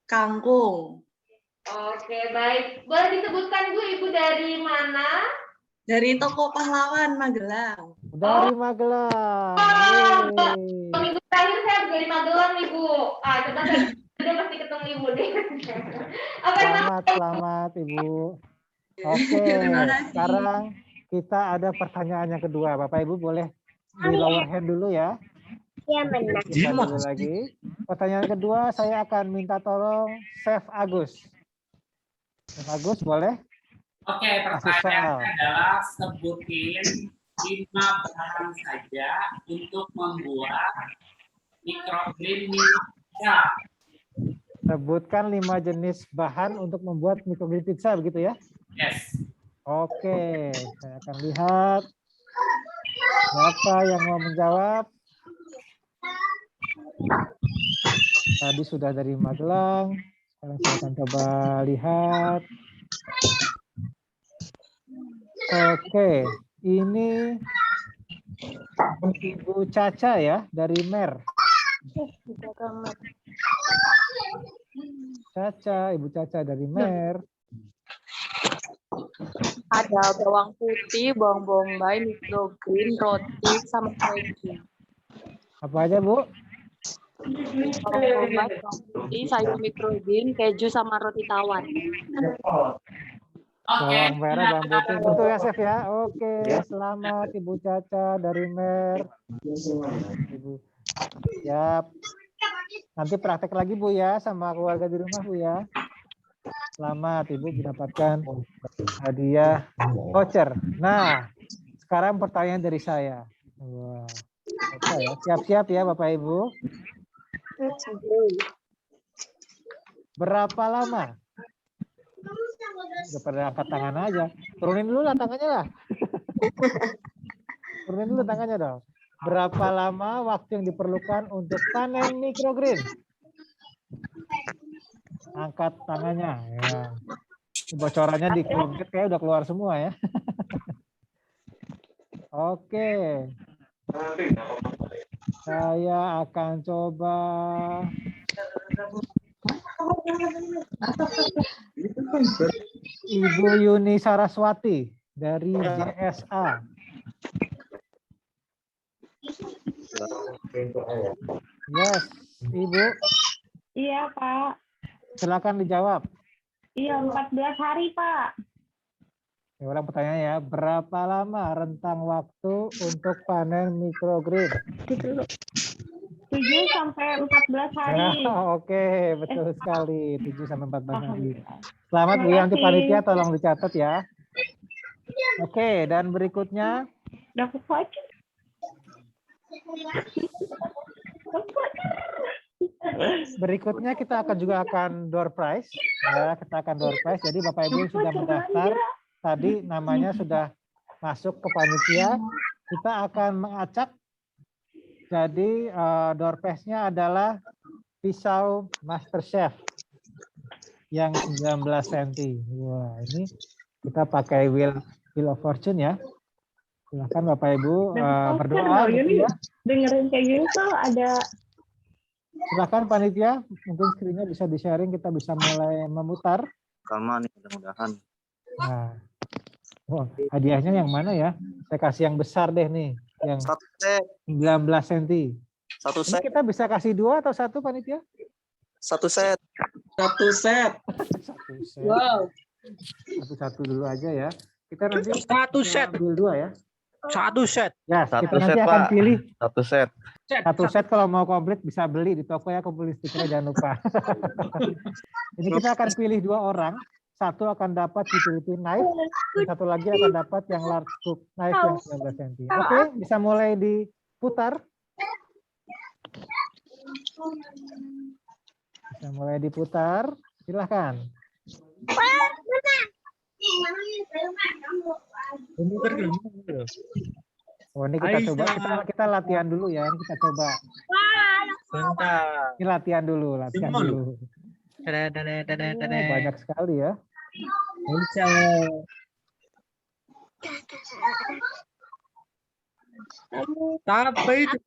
kangkung. Oke, baik. Boleh disebutkan Bu, Ibu dari mana? Dari Toko Pahlawan, Magelang. Dari Magelang. Minggu terakhir saya dari Magelang nih Bu. Coba saya udah pasti ketemu Ibu deh. Oke, Selamat Ibu. Oke, sekarang kita ada pertanyaan yang kedua. Bapak Ibu boleh di lower hand dulu ya. Ya, benar. Kita dulu lagi. Pertanyaan kedua saya akan minta tolong Chef Agus. Chef Agus boleh? Oke, pertanyaannya adalah sebutin 5 bahan saja untuk membuat microgreen pizza. Sebutkan 5 jenis bahan untuk membuat microgreen pizza begitu ya? Yes. Oke, saya akan lihat siapa yang mau menjawab. Tadi sudah dari Magelang. Sekarang saya akan coba lihat. Oke, ini Ibu Caca ya dari Mer. Ibu Caca dari Mer. Ada bawang putih, bawang bombay, microgreen, roti, sama keju. Apa aja Bu? Bawang bombay, bawang putih, sayur microgreen, keju, sama roti tawar. Bawang merah, bawang putih. Betul ya, Chef ya? Oke, selamat Ibu Caca dari Mer. Ibu. Siap. Nanti praktek lagi Bu ya sama keluarga di rumah Bu ya. Selamat Ibu mendapatkan hadiah voucher. Nah, sekarang pertanyaan dari saya. Wah. Apa ya? Siap-siap ya Bapak Ibu. Berapa lama? Udah pada angkat tangan aja. Turunin dulu lah tangannya lah. Turunin dulu tangannya dong. Berapa lama waktu yang diperlukan untuk panen microgreen? Angkat tangannya. Ya. Bocorannya di komputer kayak udah keluar semua ya. Oke. Saya akan coba Ibu Yuni Saraswati dari JSA. Yes, Ibu. Iya, Pak. Silakan dijawab. Iya, 14 hari, Pak. Ya, ulang pertanyaannya ya, berapa lama rentang waktu untuk panen microgreen? 7 sampai 14 hari. Ya, oke, betul sekali. 7 sampai 14 hari. Alhamdulillah. Selamat Bu Terima Yanti kasih. panitia, tolong dicatat ya. Oke, dan berikutnya Dapat voucher. berikutnya kita juga akan door prize. Ya, kita akan door prize. Jadi Bapak Ibu yang sudah mendaftar tadi namanya sudah masuk ke panitia, kita akan mengacak. Jadi door prize-nya adalah pisau MasterChef yang 19 cm. Wah, ini kita pakai wheel of fortune ya. Silakan Bapak Ibu berdoa gitu ya. Dengerin kayak gini tuh ada. Silakan panitia, mungkin screen-nya bisa di-sharing, kita bisa mulai memutar. Kalma nih, mudah-mudahan. Nah, oh, hadiahnya yang mana ya? Saya kasih yang besar deh nih, yang 19 cm. Satu Ini kita bisa kasih 2 atau 1 panitia? Satu set. Satu set. Satu set. Wow. Satu dulu aja ya. Kita nanti Satu set. ambil 2 ya. Satu set. Ya, Satu kita nanti set, akan Pak. pilih Satu set. satu set. Kalau mau komplit bisa beli di toko ya, kumpulin stikernya jangan lupa. Ini kita akan pilih 2 orang. Satu akan dapat utility knife, dan satu lagi akan dapat yang large cook knife yang 19 cm. Oke, bisa mulai diputar. Bisa mulai diputar. Silahkan. Oh, ini kita coba, kita latihan dulu ya. Ini kita coba. Ini latihan dulu, latihan dulu. Oh, banyak sekali ya. Apa itu?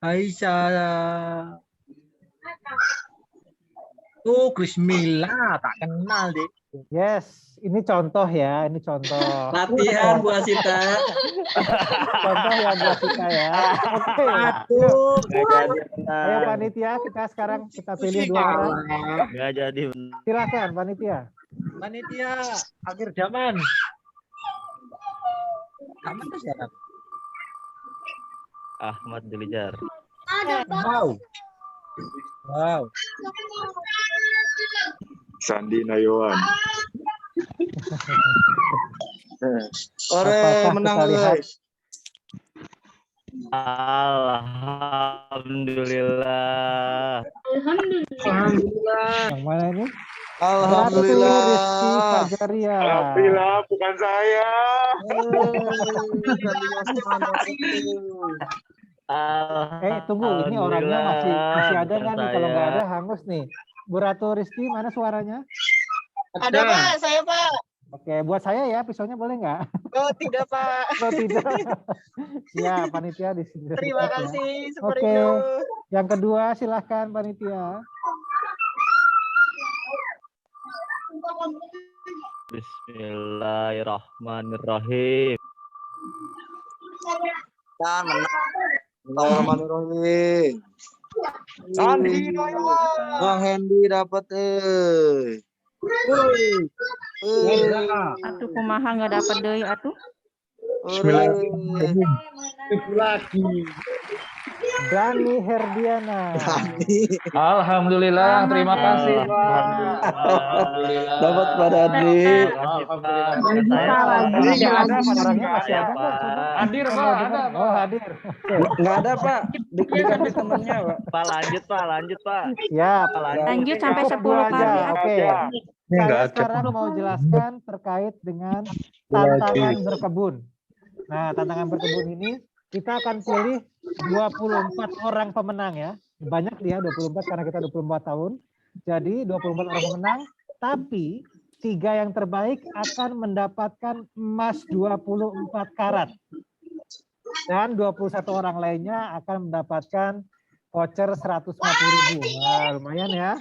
Aisyah. Oh, Krismila, tak kenal deh. Yes, ini contoh ya, ini contoh. Latihan Bu Asita. Contoh ya buat kita ya. Oke. Aduh, Ayo panitia, kita sekarang kita pilih 2 orang. Nggak jadi. Silakan panitia. Panitia akhir zaman. Kamu tuh siapa? Ahmad Dilijar. Wow. Wow. Sandi Nayawan. Apakah menang kita lihat? guys. Alhamdulillah. Yang mana ini? Alhamdulillah. Ratu Rizky Fajaria. Alhamdulillah, bukan saya. Tunggu, ini orangnya masih ada nggak nih? Kalau nggak ada, hangus nih. Bu Ratu Rizky, mana suaranya? Ada Pak, saya Pak. Oke, buat saya ya, pisaunya boleh nggak? Oh tidak Pak. Oh tidak. Ya, panitia di sini. Terima kasih Oke, Superindo. yang kedua silahkan panitia. Bismillahirrahmanirrahim. Dan menang. Bismillahirrahmanirrahim. Sandi Bang Hendy dapat Atuh kumaha nggak dapat deui atuh. lagi. Dani Herdiana. Alhamdulillah, terima kasih Pak. Alhamdulillah. Dapat pada Adi. Masih ada Pak, orangnya masih ada nggak? Coba. Hadir Pak, ada Pak. Oh, hadir. Nggak ada Pak. Dikasih temennya Pak. Pak lanjut Pak. Ya, Lanjut sampai cukup 10 dua aja. kali. Oke. Saya sekarang mau jelaskan terkait dengan tantangan berkebun. Nah, tantangan berkebun ini kita akan pilih 24 orang pemenang ya. Banyak dia 24 karena kita 24 tahun. Jadi 24 orang pemenang, tapi 3 yang terbaik akan mendapatkan emas 24 karat. Dan 21 orang lainnya akan mendapatkan voucher 150.000. Nah, lumayan ya.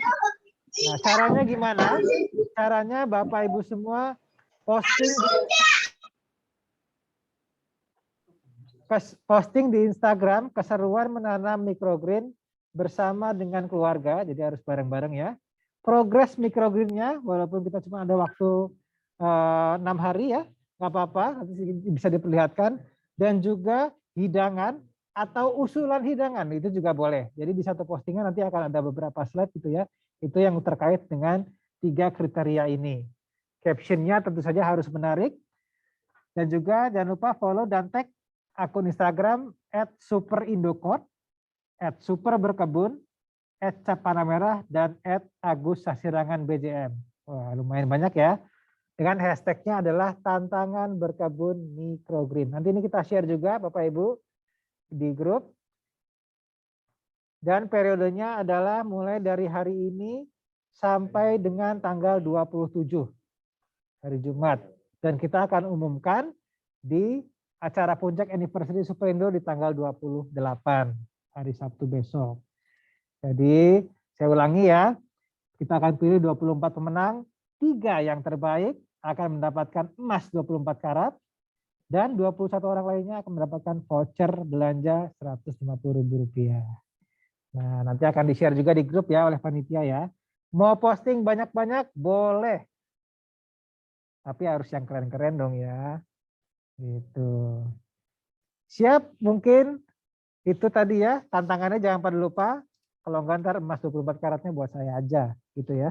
Nah, caranya gimana? Caranya Bapak Ibu semua posting di Instagram keseruan menanam microgreen bersama dengan keluarga, jadi harus bareng-bareng ya. Progres microgreennya, walaupun kita cuma ada waktu 6 hari ya, nggak apa-apa, nanti bisa diperlihatkan. Dan juga hidangan atau usulan hidangan, itu juga boleh. Jadi di satu postingan nanti akan ada beberapa slide gitu ya, itu yang terkait dengan 3 kriteria ini. Captionnya tentu saja harus menarik, dan juga jangan lupa follow dan tag akun Instagram @superindocode, @superberkebun, @capanamera, dan @agus_sasirangan_bjm. Wah, lumayan banyak ya. Dengan hashtagnya adalah tantangan berkebun microgreen. Nanti ini kita share juga Bapak Ibu di grup. Dan periodenya adalah mulai dari hari ini sampai dengan tanggal 27 hari Jumat. Dan kita akan umumkan di acara puncak anniversary Superindo di tanggal 28 hari Sabtu besok. Jadi saya ulangi ya, kita akan pilih 24 pemenang, 3 yang terbaik akan mendapatkan emas 24 karat, dan 21 orang lainnya akan mendapatkan voucher belanja Rp150.000. Nah, nanti akan di-share juga di grup ya oleh panitia ya. Mau posting banyak-banyak boleh, tapi harus yang keren-keren dong ya. Gitu. Siap, mungkin itu tadi ya tantangannya, jangan pada lupa. Kalau enggak ntar emas 24 karatnya buat saya aja gitu ya.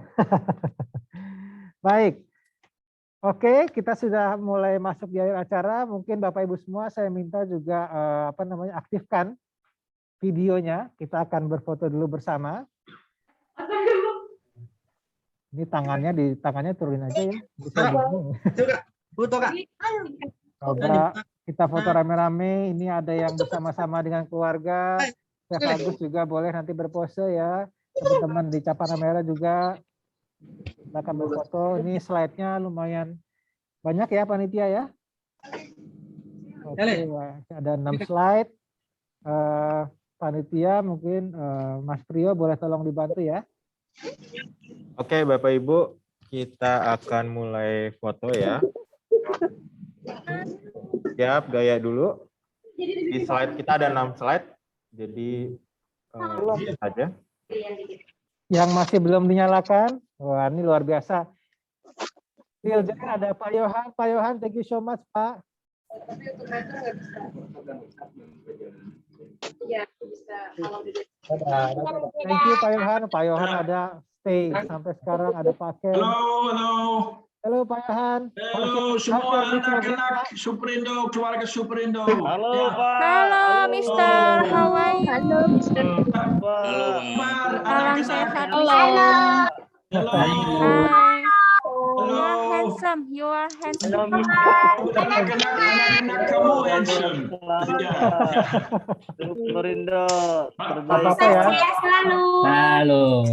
Baik. Oke, kita sudah mulai masuk di akhir acara. Mungkin Bapak Ibu semua saya minta juga aktifkan videonya. Kita akan berfoto dulu bersama. Ini tangannya turunin aja ya. Bisa bingung. Coba kita foto rame-rame. Ini ada yang bersama-sama dengan keluarga. Chef Agus juga boleh nanti berpose ya. Teman-teman di Capanamera juga kita akan berfoto. Ini slide-nya lumayan banyak ya panitia ya. Oke, ada 6 slide. Panitia mungkin Mas Priyo boleh tolong dibantu ya. Oke Bapak Ibu, kita akan mulai foto ya. Siap, gaya dulu. Di slide kita ada 6 slide. Jadi aja. Yang masih belum dinyalakan, wah ini luar biasa. Ada Pak Yohan, thank you so much Pak. Iya, bisa. Thank you Pak Yohan ada stay sampai sekarang, ada Pak Ken. Halo Pak Yohan. Halo semua anak-anak Superindo, keluarga Superindo. Halo Pak. Halo Mister, how are you? Halo, Mister. Salam sehat. Halo. You are handsome. Anak-anak kamu handsome. Superindo Apa ya? Selalu. Halo.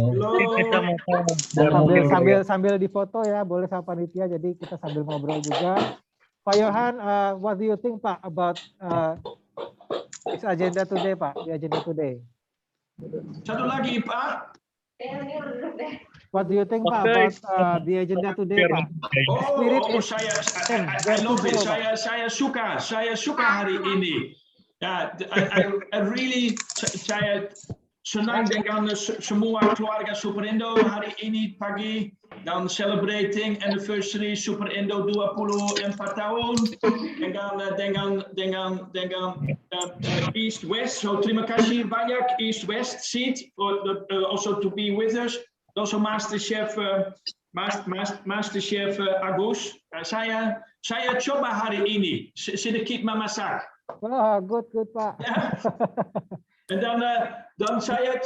Sambil difoto ya, boleh sama panitia. Jadi kita sambil ngobrol juga. Pak Yohan, what do you think Pak about this agenda today Pak? The agenda today. Satu lagi Pak. What do you think Pak about the agenda today Pak? Saya suka hari ini. I really saya senang dengan semua keluarga Superindo hari ini pagi dan celebrating anniversary Superindo 24 tahun dengan East West. So terima kasih banyak East West seat also to be with us. Also Master Chef Agus. Saya coba hari ini sedikit memasak. Wah, good Pak. Dan saya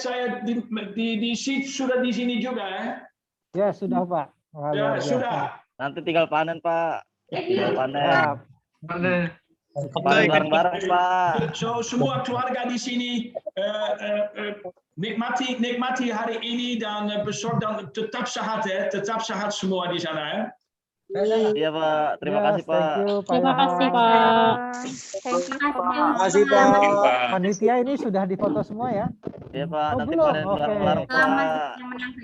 di seat sudah di sini juga ya. Ya sudah Pak. Ya sudah. Nanti tinggal panen Pak. Tinggal panen. Panen bareng-bareng Pak. So semua keluarga di sini nikmati hari ini dan besok dan tetap sehat ya, tetap sehat semua di sana ya. Iya Pak, terima Yes, kasih Pak. thank you, Pak Terima Yahan. kasih, Pak. Thank you so Terima much. kasih, Pak. Panitia ini sudah difoto semua ya? Iya Pak, Oh, nanti belum. panen Oke. bareng-bareng Pak.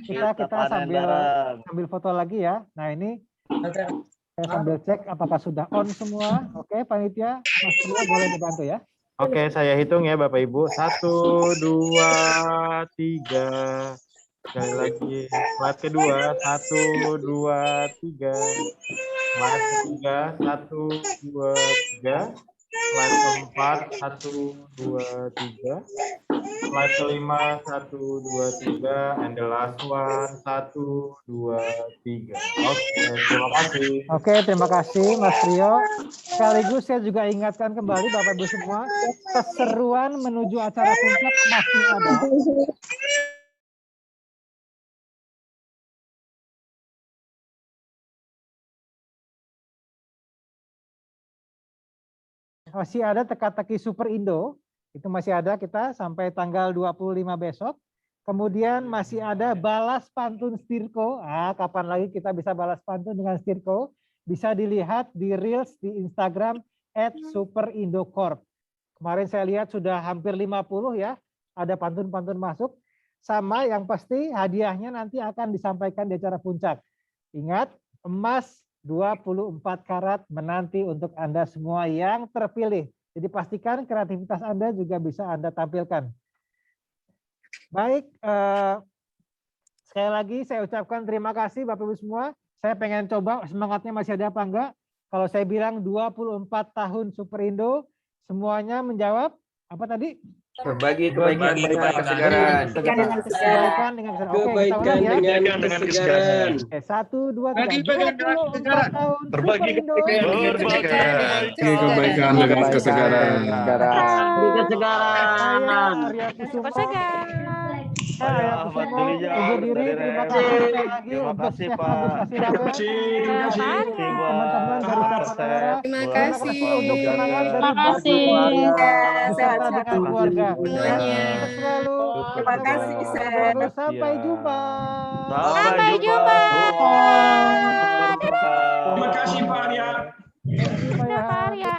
Kita panen sambil bareng. foto lagi ya. Nah, ini saya sambil cek apakah sudah on semua. Oke, panitia, Mas Trio boleh dibantu ya. Oke, saya hitung ya Bapak Ibu. 1, 2, 3. Sekali lagi. Slide kedua. 1, 2, 3. Slide ketiga. 1, 2, 3. Slide keempat. 1, 2, 3. Slide kelima. 1, 2, 3. And the last one. 1, 2, 3. Oke, terima kasih. Oke, terima kasih Mas Trio. Sekaligus saya juga ingatkan kembali Bapak Ibu semua, keseruan menuju acara puncak masih ada. Masih ada teka-teki Super Indo, itu masih ada kita sampai tanggal 25 besok. Kemudian masih ada balas pantun Stirko. Kapan lagi kita bisa balas pantun dengan Stirko? Bisa dilihat di Reels di Instagram @superindocorp. Kemarin saya lihat sudah hampir 50 ya, ada pantun-pantun masuk. Sama yang pasti hadiahnya nanti akan disampaikan di acara puncak. Ingat, emas 24 karat menanti untuk Anda semua yang terpilih. Jadi pastikan kreativitas Anda juga bisa Anda tampilkan. Baik, sekali lagi saya ucapkan terima kasih Bapak Ibu semua. Saya pengen coba semangatnya masih ada apa enggak. Kalau saya bilang 24 tahun Superindo, semuanya menjawab apa tadi? Berbagi kebaikan dengan kesegaran. Kebaikan dengan kesegaran. Oke, kita ulang ya. Dengan kesegaran. 1, 2, 3. 24 tahun Berbagi Superindo. kebaikan dengan kesegaran. Saya Arya Kusuma. Saya Arya Kusuma. Undur diri. Terima kasih sekali lagi untuk Chef Agus Kasiraga. Teman-teman dari Tapanara. Terima kasih. Untuk semangat dari Terima kasih. beserta dengan keluarga. Semuanya. Selalu. Terima kasih, Chef. Sampai jumpa. Sampai jumpa. Terima kasih Pak Arya. Terima kasih Pak Arya.